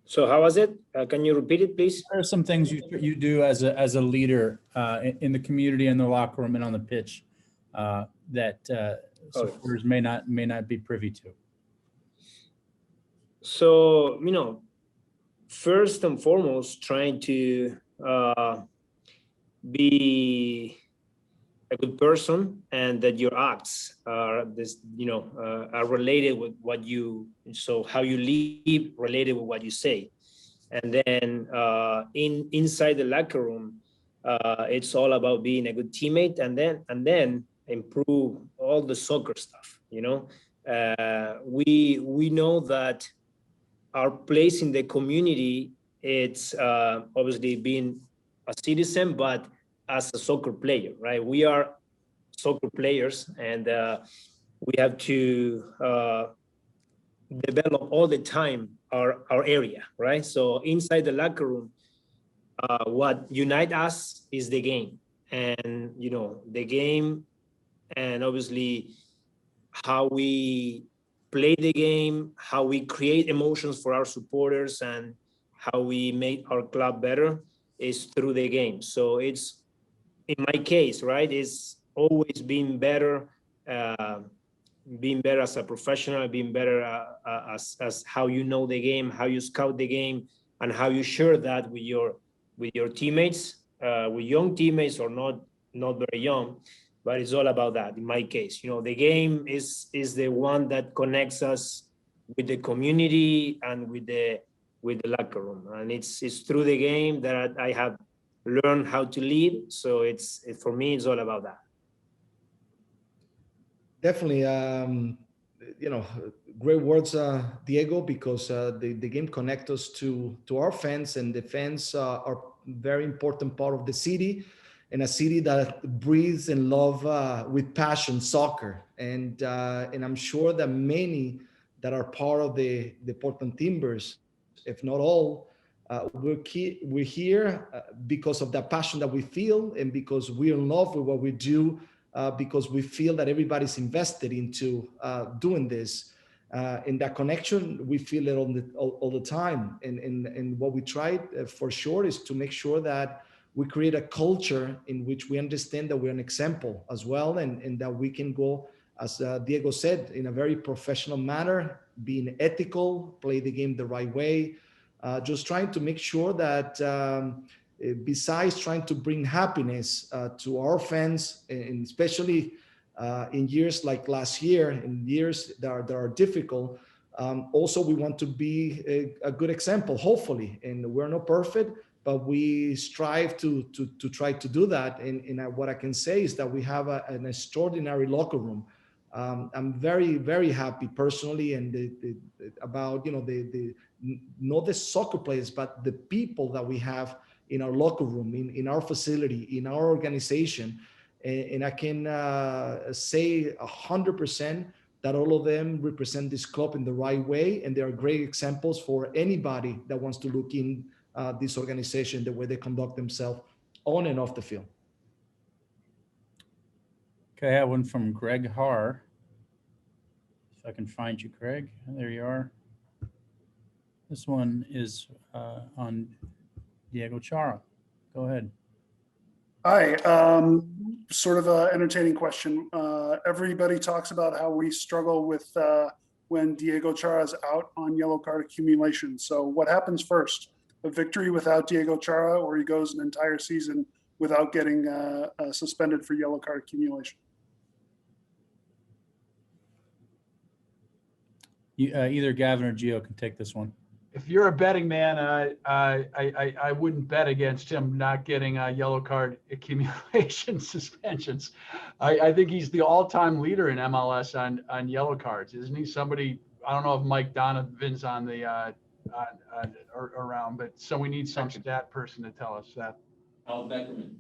So how was it? Can you repeat it, please? What are some things you do as a leader in the community, in the locker room, and on the pitch that supporters may not be privy to? So, first and foremost, trying to be a good person, and that your acts are are related with what you, so how you live related with what you say. And then inside the locker room, it's all about being a good teammate, and then improve all the soccer stuff. We know that our place in the community, it's obviously being a citizen, but as a soccer player, right? We are soccer players, and we have to develop all the time our area, right? So inside the locker room, what unites us is the game, and the game, and obviously how we play the game, how we create emotions for our supporters, and how we make our club better is through the game. So it's, in my case, right, is always being better as a professional, being better as how you know the game, how you scout the game, and how you share that with your teammates, with young teammates or not very young. But it's all about that. In my case, the game is the one that connects us with the community and with the locker room, and it's through the game that I have learn how to lead. So for me, it's all about that. Definitely, great words, Diego, because the game connects us to our fans, and the fans are very important part of the city, and a city that breathes and love with passion soccer. And I'm sure that many that are part of the Portland Timbers, if not all, we're here because of that passion that we feel, and because we're in love with what we do, because we feel that everybody's invested into doing this. In that connection, we feel it all the time. And what we try for sure is to make sure that we create a culture in which we understand that we're an example as well, and that we can go, as Diego said, in a very professional manner, being ethical, play the game the right way, just trying to make sure that besides trying to bring happiness to our fans, and especially in years like last year, in years that are difficult, also we want to be a good example, hopefully. And we're not perfect, but we strive to try to do that. And what I can say is that we have an extraordinary locker room. I'm very, very happy personally, and about not the soccer players, but the people that we have in our locker room, in our facility, in our organization. And I can say 100% that all of them represent this club in the right way, and they are great examples for anybody that wants to look in this organization, the way they conduct themselves on and off the field. Okay, I have one from Greg Haar. If I can find you, Greg. There you are. This one is on Diego Chara. Go ahead. Hi. sort of an entertaining question. Everybody talks about how we struggle with when Diego Chara is out on yellow card accumulation. So what happens first? A victory without Diego Chara, or he goes an entire season without getting suspended for yellow card accumulation? Either Gavin or Gio can take this one. If you're a betting man, I wouldn't bet against him not getting yellow card accumulation suspensions. I think he's the all-time leader in MLS on yellow cards, isn't he? Somebody, I don't know if Mike Donovan's on the around, but so we need some stat person to tell us that. Al Beckerman.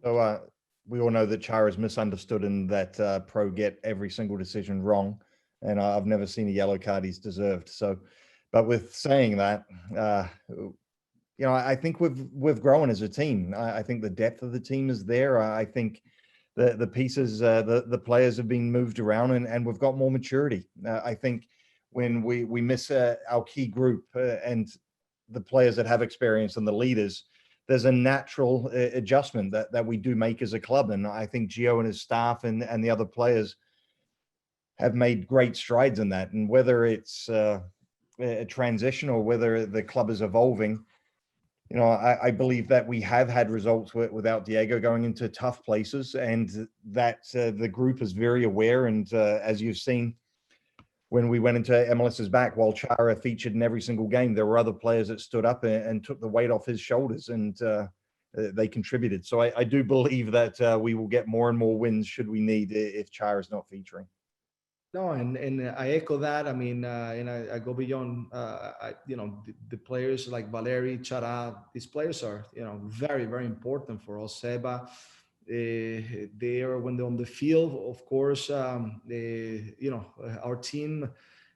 So we all know that Chara is misunderstood and that pro get every single decision wrong. And I've never seen a yellow card he's deserved. So, but with saying that, I think we've grown as a team. I think the depth of the team is there. I think the pieces, the players have been moved around and we've got more maturity. I think when we miss our key group and the players that have experience and the leaders, there's a natural adjustment that we do make as a club. And I think Gio and his staff and the other players have made great strides in that. And whether it's a transition or whether the club is evolving, I believe that we have had results without Diego going into tough places, and that the group is very aware. And as you've seen, when we went into MLS's back, while Chara featured in every single game, there were other players that stood up and took the weight off his shoulders, and they contributed. So I do believe that we will get more and more wins should we need if Chara is not featuring. No, and I echo that. I mean, and I go beyond, the players like Valeri, Chara, these players are, very, very important for us. Seba, they are, when they're on the field, of course, our team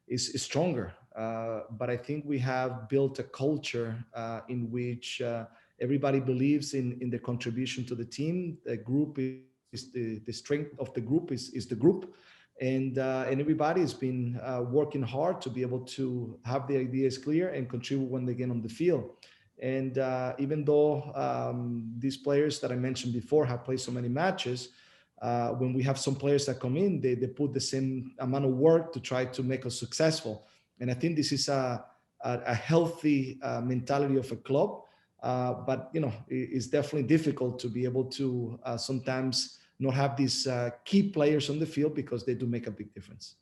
is stronger. But I think we have built a culture in which everybody believes in the contribution to the team. The group is the strength of the group is the group. And everybody has been working hard to be able to have the ideas clear and contribute when they get on the field. And even though these players that I mentioned before have played so many matches, when we have some players that come in, they put the same amount of work to try to make us successful. And I think this is a healthy mentality of a club. But, it's definitely difficult to be able to sometimes not have these key players on the field, because they do make a big difference.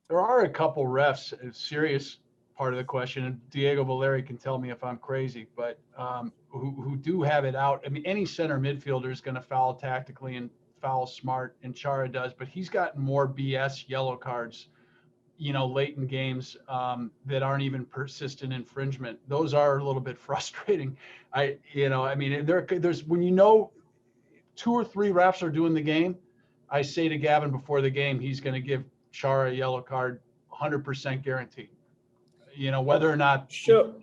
There are a couple refs, a serious part of the question, and Diego Valeri can tell me if I'm crazy, but who do have it out. I mean, any center midfielder is going to foul tactically and foul smart, and Chara does, but he's gotten more BS yellow cards, late in games that aren't even persistent infringement. Those are a little bit frustrating. There's when 2 or 3 refs are doing the game, I say to Gavin before the game, he's going to give Chara a yellow card, 100% guaranteed. Whether or not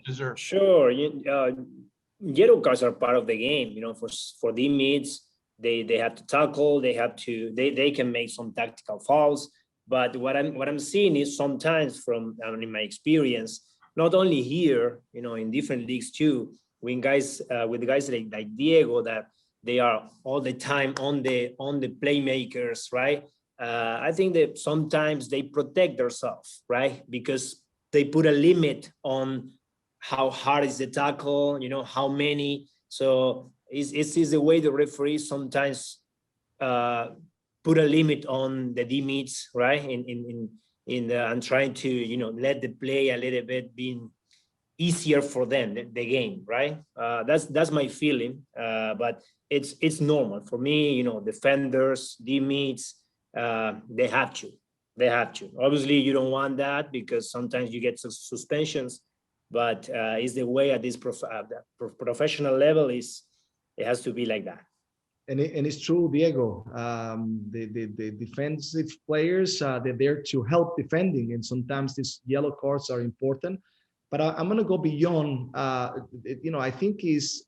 deserved. Sure. Yellow cards are part of the game. For the mids, they have to tackle. They can make some tactical fouls. But what I'm seeing is sometimes in my experience, not only here, in different leagues too, with guys like Diego, that they are all the time on the playmakers, right? I think that sometimes they protect themselves, right? Because they put a limit on how hard is the tackle, how many. So it's the way the referees sometimes put a limit on the D-mids, right? And trying to, let the play a little bit being easier for them, the game, right? That's my feeling, but it's normal for me. Defenders, D-mids, they have to. Obviously, you don't want that because sometimes you get suspensions, but it's the way at this professional level it has to be like that. And it's true, Diego. The defensive players, they're there to help defending, and sometimes these yellow cards are important. But I'm going to go beyond. I think is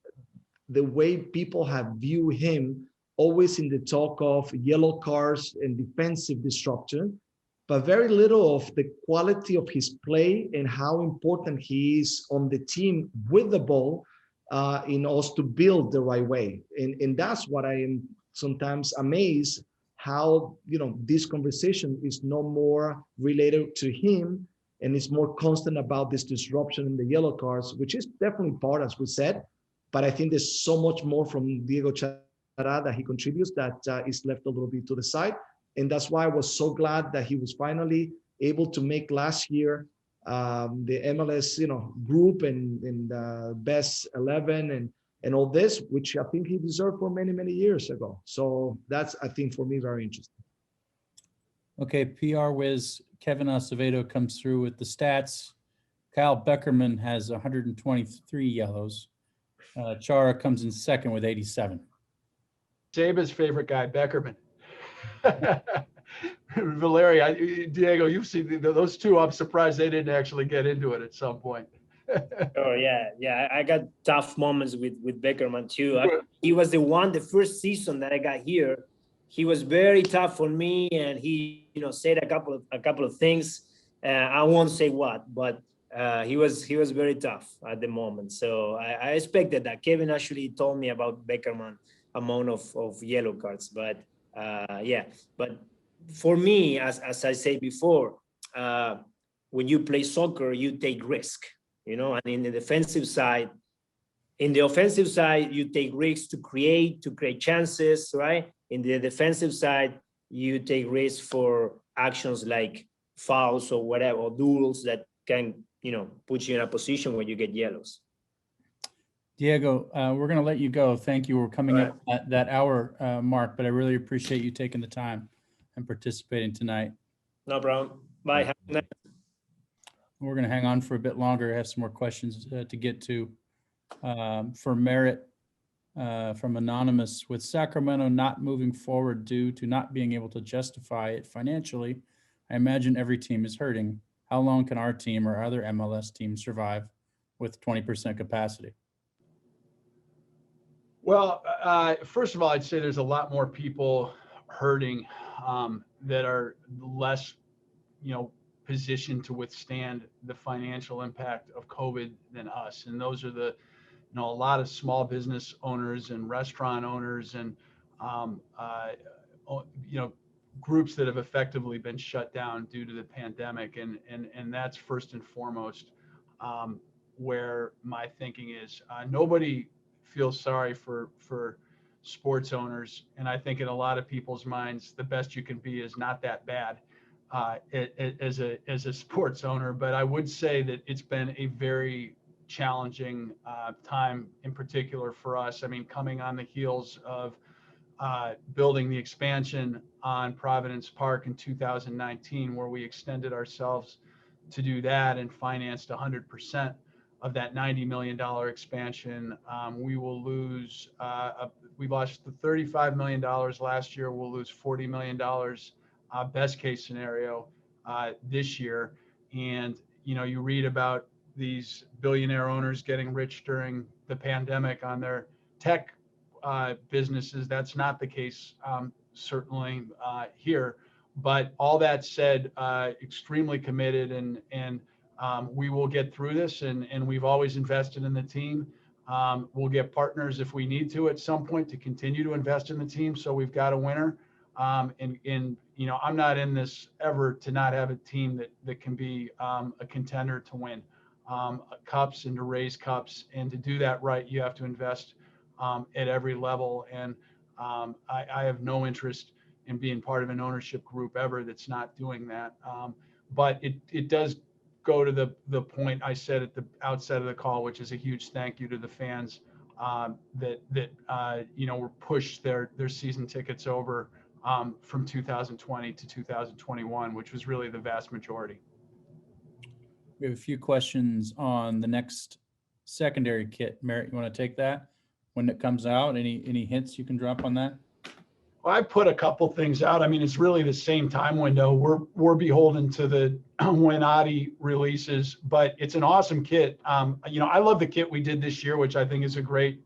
the way people have viewed him, always in the talk of yellow cards and defensive disruption, but very little of the quality of his play and how important he is on the team with the ball in us to build the right way. And that's what I am sometimes amazed how, this conversation is no more related to him and it's more constant about this disruption in the yellow cards, which is definitely part, as we said. But I think there's so much more from Diego Chara that he contributes that is left a little bit to the side. And that's why I was so glad that he was finally able to make last year the MLS, group and best 11 and all this, which I think he deserved for many, many years ago. So that's, I think, for me, very interesting. Okay, PR whiz Kevin Acevedo comes through with the stats. Kyle Beckerman has 123 yellows. Chara comes in second with 87. Saba's favorite guy, Beckerman. Valeri, Diego, you've seen those two. I'm surprised they didn't actually get into it at some point. Oh yeah. I got tough moments with Beckerman too. He was the first season that I got here. He was very tough on me, and he, said a couple of things. I won't say what, but he was very tough at the moment. So I expected that. Kevin actually told me about Beckerman amount of yellow cards, but but for me, as I said before, when you play soccer, you take risk, and in the offensive side, you take risks to create chances, right? In the defensive side, you take risks for actions like fouls or whatever, or duels that can, put you in a position where you get yellows. Diego, we're going to let you go. Thank you. We're coming up at that hour mark, but I really appreciate you taking the time and participating tonight. No problem. Bye. Have a nice night. We're going to hang on for a bit longer. I have some more questions to get to. For Merritt, from Anonymous, with Sacramento not moving forward due to not being able to justify it financially, I imagine every team is hurting. How long can our team or other MLS teams survive with 20% capacity? Well, first of all, I'd say there's a lot more people hurting that are less, positioned to withstand the financial impact of COVID than us. And those are a lot of small business owners and restaurant owners and, groups that have effectively been shut down due to the pandemic. And that's first and foremost where my thinking is. Nobody feels sorry for sports owners. And I think in a lot of people's minds, the best you can be is not that bad as a sports owner. But I would say that it's been a very challenging time, in particular for us. I mean, coming on the heels of building the expansion on Providence Park in 2019, where we extended ourselves to do that and financed 100% of that $90 million expansion. We will lose, we lost the $35 million last year. We'll lose $40 million, best case scenario, this year. And, you read about these billionaire owners getting rich during the pandemic on their tech businesses. That's not the case, certainly here. But all that said, extremely committed and we will get through this, and we've always invested in the team. We'll get partners if we need to at some point to continue to invest in the team. So we've got a winner. I'm not in this ever to not have a team that can be a contender to win cups and to raise cups. And to do that right, you have to invest at every level. And I have no interest in being part of an ownership group ever that's not doing that. But it does go to the point I said at the outset of the call, which is a huge thank you to the fans that were pushed their season tickets over from 2020 to 2021, which was really the vast majority. We have a few questions on the next secondary kit. Merritt, you want to take that when it comes out? Any hints you can drop on that? Well, I put a couple things out. I mean, it's really the same time window. We're beholden to the when Adi releases, but it's an awesome kit. I love the kit we did this year, which I think is a great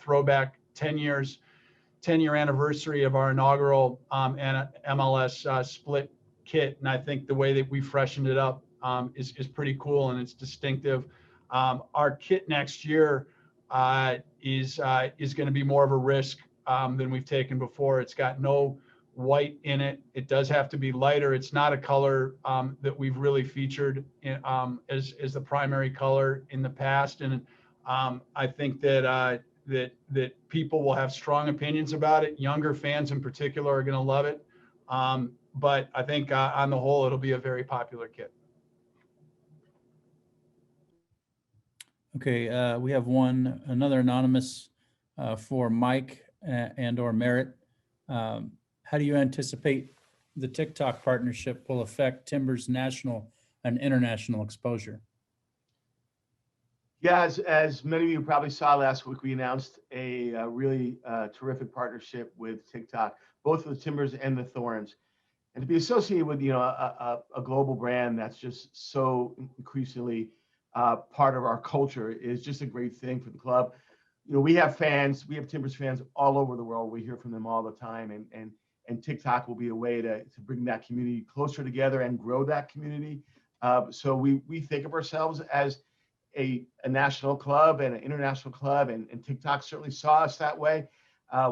throwback 10-year anniversary of our inaugural MLS split kit. And I think the way that we freshened it up is pretty cool, and it's distinctive. Our kit next year is going to be more of a risk than we've taken before. It's got no white in it. It does have to be lighter. It's not a color that we've really featured in, as the primary color in the past. And I think that that people will have strong opinions about it. Younger fans in particular are going to love it. But I think on the whole, it'll be a very popular kit. Okay, we have another anonymous for Mike and or Merritt. How do you anticipate the TikTok partnership will affect Timbers' national and international exposure? Yeah, as many of you probably saw last week, we announced a really terrific partnership with TikTok, both with Timbers and the Thorns. And to be associated with, a global brand that's just so increasingly part of our culture is just a great thing for the club. We have fans, we have Timbers fans all over the world. We hear from them all the time, and TikTok will be a way to bring that community closer together and grow that community. So we think of ourselves as a national club and an international club, and TikTok certainly saw us that way.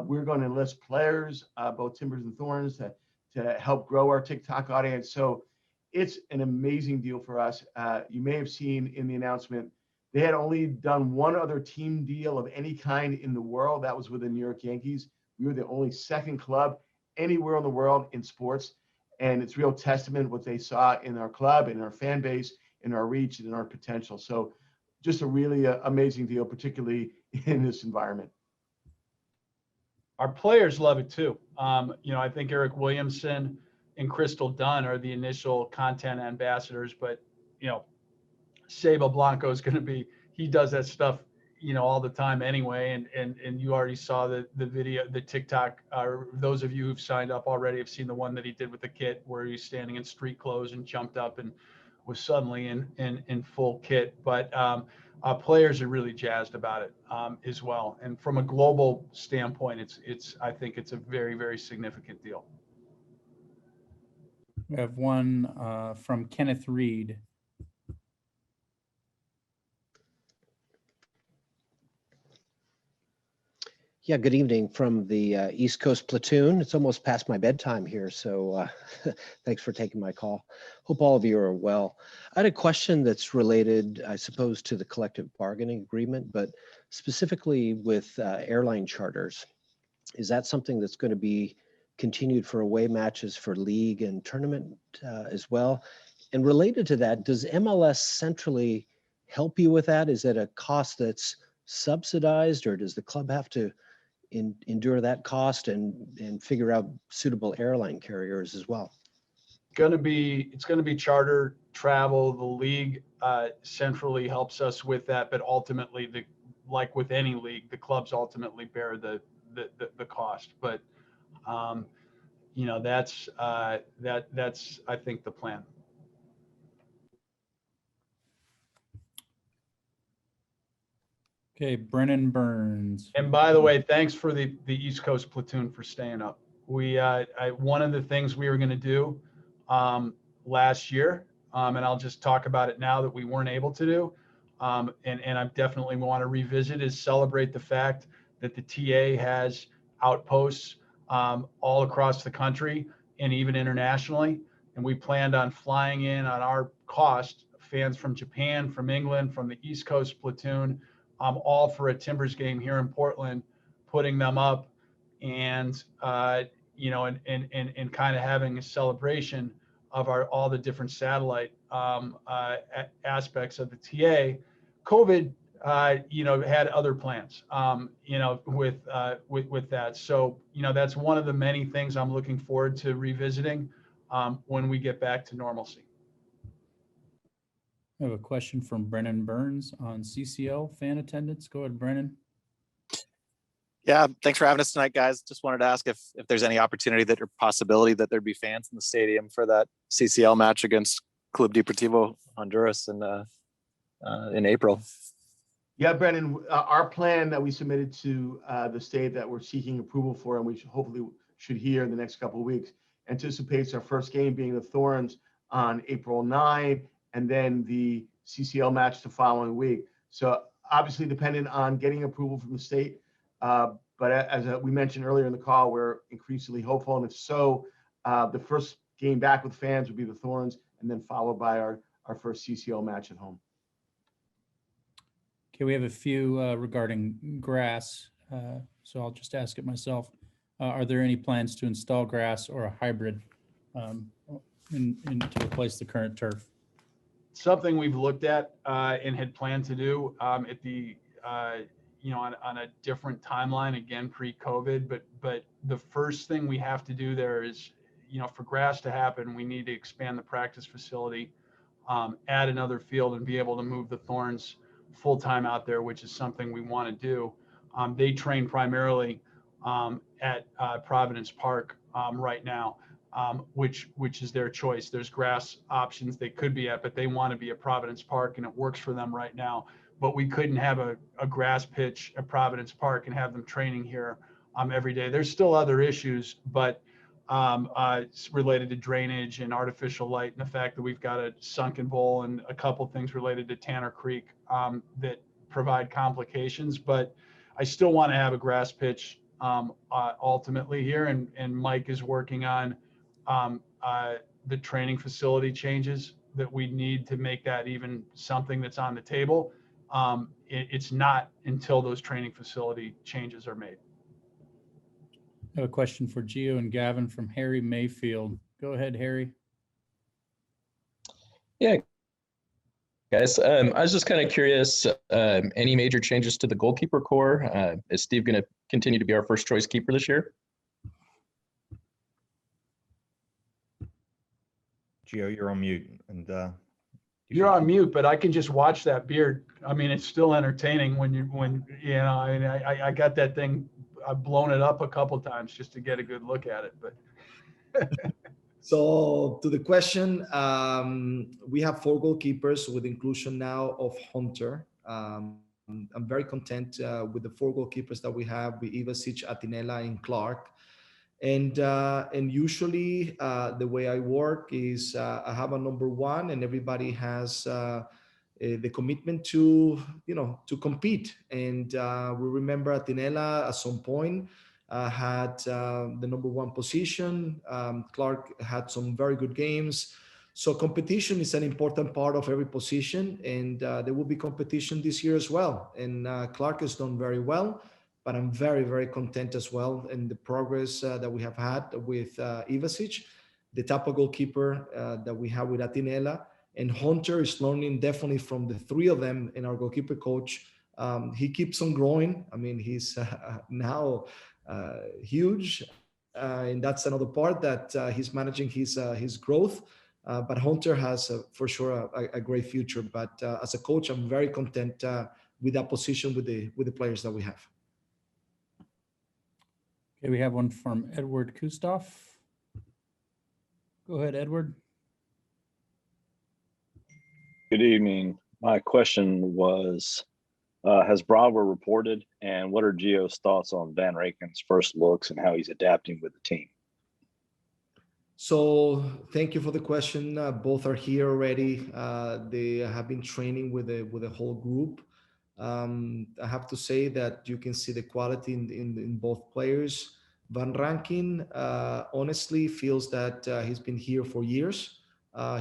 We're going to enlist players, both Timbers and Thorns, to help grow our TikTok audience. So it's an amazing deal for us. You may have seen in the announcement, they had only done one other team deal of any kind in the world. That was with the New York Yankees. We were the only second club anywhere in the world in sports. And it's real testament what they saw in our club, in our fan base, in our reach, and in our potential. So just a really amazing deal, particularly in this environment. Our players love it too. I think Eric Williamson and Crystal Dunn are the initial content ambassadors, but Saba Blanco is going to be, he does that stuff, all the time anyway. And you already saw the video, the TikTok, those of you who've signed up already have seen the one that he did with the kit where he's standing in street clothes and jumped up and was suddenly in full kit. But players are really jazzed about it as well. And from a global standpoint, I think it's a very, very significant deal. We have one from Kenneth Reed. Yeah, good evening from the East Coast platoon. It's almost past my bedtime here, so thanks for taking my call. Hope all of you are well. I had a question that's related, I suppose, to the collective bargaining agreement, but specifically with airline charters. Is that something that's going to be continued for away matches for league and tournament as well? And related to that, does MLS centrally help you with that? Is it a cost that's subsidized, or does the club have to endure that cost and figure out suitable airline carriers as well? It's going to be charter travel. The league centrally helps us with that, but ultimately, like with any league, the clubs ultimately bear the cost. But that's I think the plan. Okay, Brennan Burns. And by the way, thanks for the East Coast platoon for staying up. One of the things we were going to do last year, and I'll just talk about it now that we weren't able to do, and I definitely want to revisit, is celebrate the fact that the TA has outposts all across the country and even internationally. And we planned on flying in on our cost fans from Japan, from England, from the East Coast platoon, all for a Timbers game here in Portland, putting them up and kind of having a celebration of all the different satellite aspects of the TA. COVID, had other plans, with that. So, that's one of the many things I'm looking forward to revisiting when we get back to normalcy. I have a question from Brennan Burns on CCL fan attendance. Go ahead, Brennan. Yeah, thanks for having us tonight, guys. Just wanted to ask if there's any opportunity or possibility that there'd be fans in the stadium for that CCL match against Club Deportivo Honduras in April. Yeah, Brennan, our plan that we submitted to the state that we're seeking approval for, and we hopefully should hear in the next couple of weeks, anticipates our first game being the Thorns on April 9, and then the CCL match the following week. So obviously dependent on getting approval from the state, But as we mentioned earlier in the call, we're increasingly hopeful. And if so, the first game back with fans would be the Thorns, and then followed by our first CCL match at home. Okay, we have a few regarding grass, so I'll just ask it myself. Are there any plans to install grass or a hybrid to replace the current turf? Something we've looked at and had planned to do at the on a different timeline, again pre-COVID. But the first thing we have to do there is, for grass to happen, we need to expand the practice facility, add another field, and be able to move the Thorns full-time out there, which is something we want to do. They train primarily at Providence Park right now, which is their choice. There's grass options they could be at, but they want to be at Providence Park, and it works for them right now. But we couldn't have a grass pitch at Providence Park and have them training here every day. There's still other issues, but it's related to drainage and artificial light, and the fact that we've got a sunken bowl and a couple things related to Tanner Creek that provide complications. But I still want to have a grass pitch ultimately here, and Mike is working on the training facility changes that we need to make that even something that's on the table. It's not until those training facility changes are made. I have a question for Gio and Gavin from Harry Mayfield. Go ahead, Harry. Yeah, guys. I was just kind of curious, any major changes to the goalkeeper core? Is Steve going to continue to be our first choice keeper this year? Gio, you're on mute. And you're on mute, but I can just watch that beard. I mean, it's still entertaining I got that thing. I've blown it up a couple times just to get a good look at it. But so to the question, we have 4 goalkeepers with inclusion now of Hunter. I'm very content with the 4 goalkeepers that we have with Ivasic, Atinella, and Clark. And usually the way I work is I have a number 1, and everybody has the commitment to compete. And we remember Atinella at some point had the number 1 position. Clark had some very good games. So competition is an important part of every position, and there will be competition this year as well. And Clark has done very well, but I'm very, very content as well in the progress that we have had with Ivasic, the type of goalkeeper that we have with Atinella. And Hunter is learning definitely from the 3 of them, and our goalkeeper coach. He keeps on growing. I mean, he's now huge, and that's another part that he's managing his growth. But Hunter has for sure a great future. But as a coach, I'm very content with that position with the players that we have. Okay, we have one from Edward Kustoff. Go ahead, Edward. Good evening. My question was, has Bravo reported, and what are Gio's thoughts on Van Raken's first looks and how he's adapting with the team? So thank you for the question. Both are here already. They have been training with the whole group. I have to say that you can see the quality in both players. Van Rankin honestly feels that he's been here for years.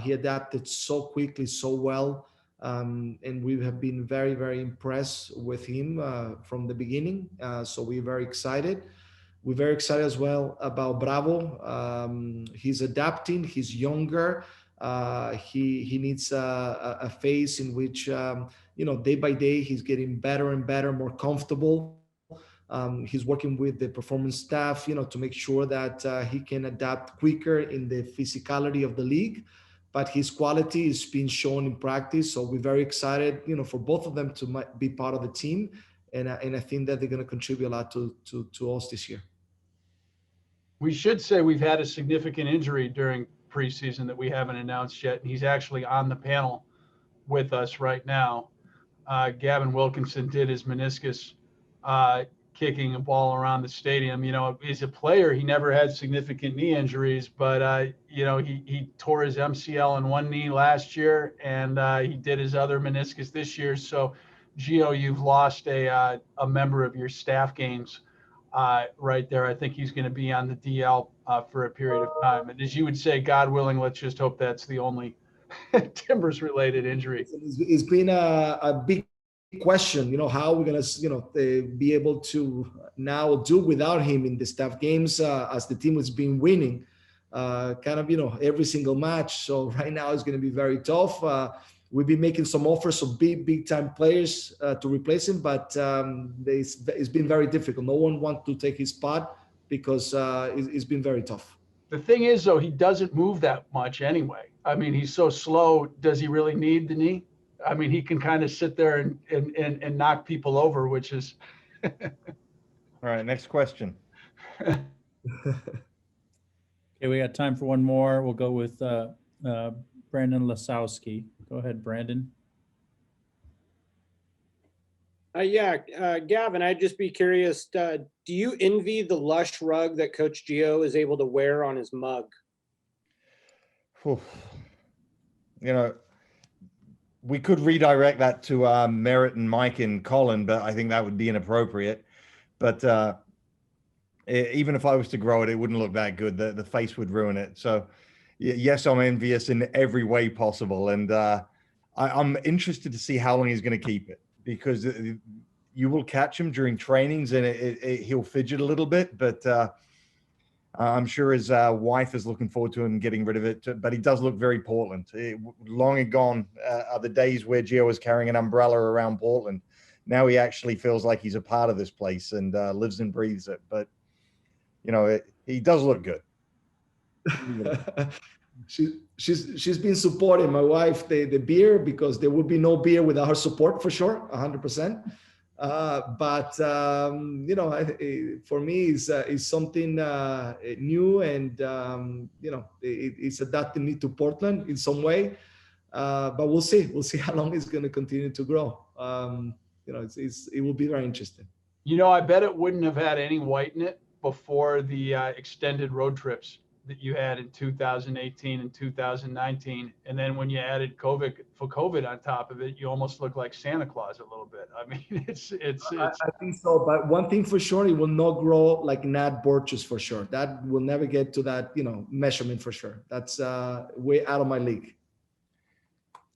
He adapted so quickly, so well, and we have been very, very impressed with him from the beginning. So we're very excited. We're very excited as well about Bravo. He's adapting. He's younger. He needs a phase in which day by day he's getting better and better, more comfortable. He's working with the performance staff, to make sure that he can adapt quicker in the physicality of the league. But his quality is being shown in practice. So we're very excited, for both of them to be part of the team. And I think that they're going to contribute a lot to us this year. We should say we've had a significant injury during preseason that we haven't announced yet. He's actually on the panel with us right now. Gavin Wilkinson did his meniscus kicking a ball around the stadium. As a player, he never had significant knee injuries, but he tore his MCL in one knee last year, and he did his other meniscus this year. So Gio, you've lost a member of your staff games right there. I think he's going to be on the DL for a period of time. And as you would say, God willing, let's just hope that's the only Timbers related injury. It's been a big question, how we're going to, be able to now do without him in the staff games as the team has been winning every single match. So right now it's going to be very tough. We've been making some offers of big time players to replace him, but it's been very difficult. No one wants to take his spot because it's been very tough. The thing is, though, he doesn't move that much anyway. I mean, he's so slow. Does he really need the knee? I mean, he can kind of sit there and knock people over, which is. All right, next question. Okay, we got time for one more. We'll go with Brandon Lasowski. Go ahead, Brandon. Gavin, I'd just be curious, do you envy the lush rug that Coach Gio is able to wear on his mug? We could redirect that to Merritt and Mike and Colin, but I think that would be inappropriate. But even if I was to grow it, it wouldn't look that good. The face would ruin it. So yes, I'm envious in every way possible. And I'm interested to see how long he's going to keep it, because you will catch him during trainings and he'll fidget a little bit, but I'm sure his wife is looking forward to him getting rid of it. But he does look very Portland. Long and gone are the days where Gio was carrying an umbrella around Portland. Now he actually feels like he's a part of this place and lives and breathes it. But, he does look good. She's been supporting my wife, the beer, because there would be no beer without her support for sure, 100%. But for me, it's something new, and it's adapting me to Portland in some way. But we'll see how long it's going to continue to grow. It will be very interesting. I bet it wouldn't have had any white in it before the extended road trips that you had in 2018 and 2019. And then when you added COVID on top of it, you almost look like Santa Claus a little bit. I mean, it's I think so. But one thing for sure, it will not grow like Nat Borch's for sure. That will never get to that, measurement for sure. That's way out of my league.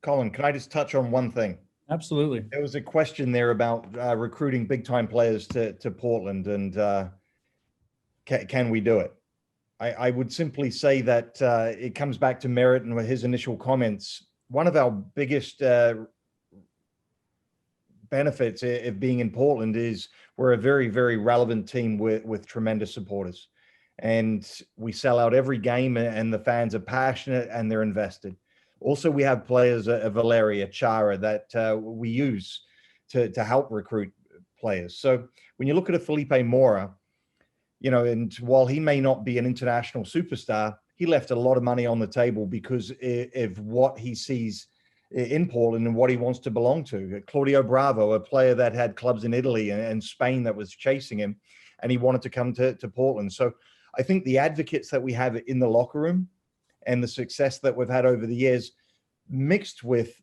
Colin, can I just touch on one thing? Absolutely. There was a question there about recruiting big time players to Portland, and can we do it? I would simply say that it comes back to Merritt and his initial comments. One of our biggest benefits of being in Portland is we're a very, very relevant team with tremendous supporters. And we sell out every game, and the fans are passionate and they're invested. Also, we have players, a Valeri, a Chara, that we use to help recruit players. So when you look at a Felipe Mora, and while he may not be an international superstar, he left a lot of money on the table because of what he sees in Portland and what he wants to belong to. Claudio Bravo, a player that had clubs in Italy and Spain that was chasing him, and he wanted to come to Portland. So I think the advocates that we have in the locker room and the success that we've had over the years, mixed with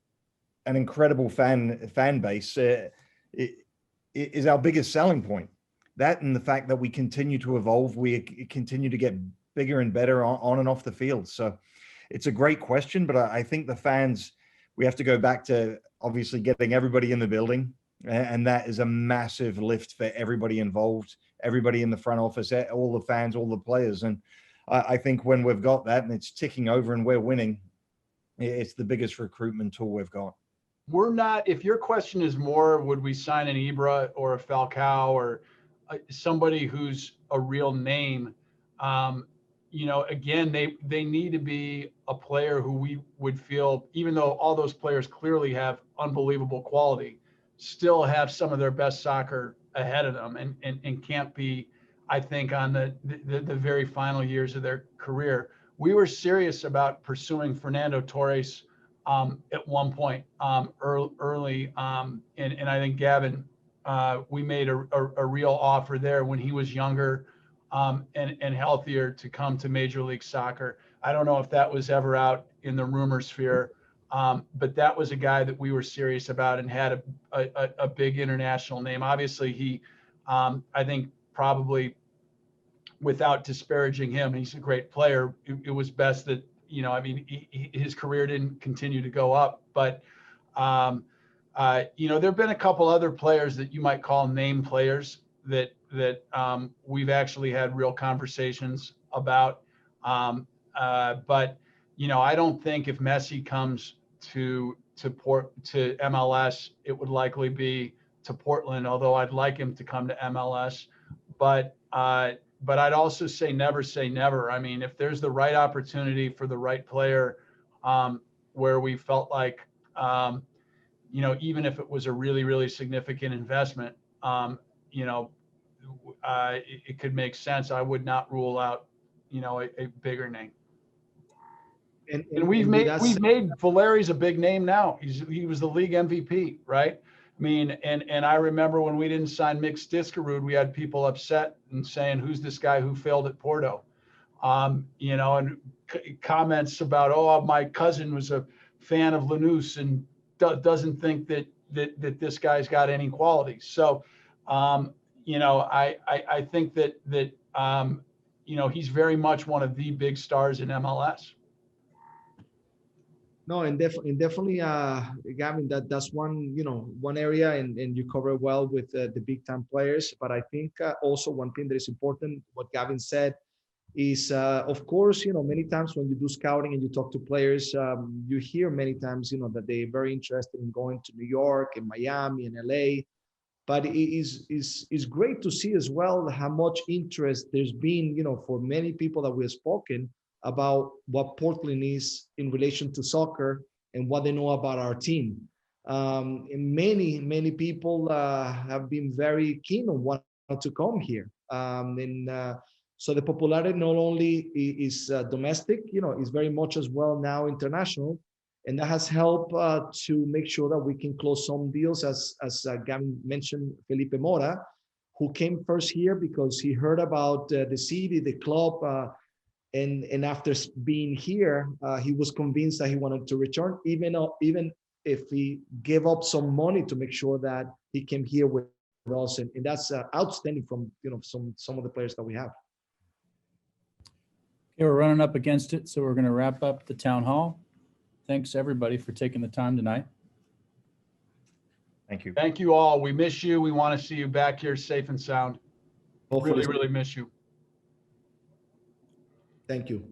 an incredible fan base, is our biggest selling point. That and the fact that we continue to evolve, we continue to get bigger and better on and off the field. So it's a great question, but I think the fans, we have to go back to obviously getting everybody in the building. And that is a massive lift for everybody involved, everybody in the front office, all the fans, all the players. And I think when we've got that and it's ticking over and we're winning, it's the biggest recruitment tool we've got. We're not, if your question is more, would we sign an Ibra or a Falcao or somebody who's a real name, again, they need to be a player who we would feel, even though all those players clearly have unbelievable quality, still have some of their best soccer ahead of them and can't be, I think, on the very final years of their career. We were serious about pursuing Fernando Torres at one point early, and I think Gavin, we made a real offer there when he was younger and healthier to come to Major League Soccer. I don't know if that was ever out in the rumor sphere, but that was a guy that we were serious about and had a big international name. Obviously, he, I think, probably, without disparaging him, he's a great player. It was best that, I mean, his career didn't continue to go up. But, there've been a couple other players that you might call name players that we've actually had real conversations about. But, I don't think if Messi comes to MLS, it would likely be to Portland, although I'd like him to come to MLS. But I'd also say never. I mean, if there's the right opportunity for the right player, where we felt like, even if it was a really, really significant investment, it could make sense. I would not rule out, a bigger name. And we've made Valeri's a big name now. He was the league MVP, right? I mean, and I remember when we didn't sign Mick Stiskerud, we had people upset and saying, "Who's this guy who failed at Porto?" And comments about, "Oh, my cousin was a fan of Lanús and doesn't think that this guy's got any quality." So, I think that he's very much one of the big stars in MLS. No, and definitely, Gavin, that's one area, and you cover well with the big time players. But I think also one thing that is important, what Gavin said, is of course, many times when you do scouting and you talk to players, you hear many times, that they're very interested in going to New York and Miami and LA. But it is great to see as well how much interest there's been, for many people that we have spoken about what Portland is in relation to soccer and what they know about our team. And many people have been very keen on wanting to come here. So the popularity not only is domestic, is very much as well now international. And that has helped to make sure that we can close some deals, as Gavin mentioned, Felipe Mora, who came first here because he heard about the city, the club, and after being here, he was convinced that he wanted to return, even if he gave up some money to make sure that he came here with us. And that's outstanding from some of the players that we have. Okay, we're running up against it, so we're going to wrap up the town hall. Thanks everybody for taking the time tonight. Thank you. Thank you all. We miss you. We want to see you back here safe and sound. Hopefully. Really, really miss you. Thank you.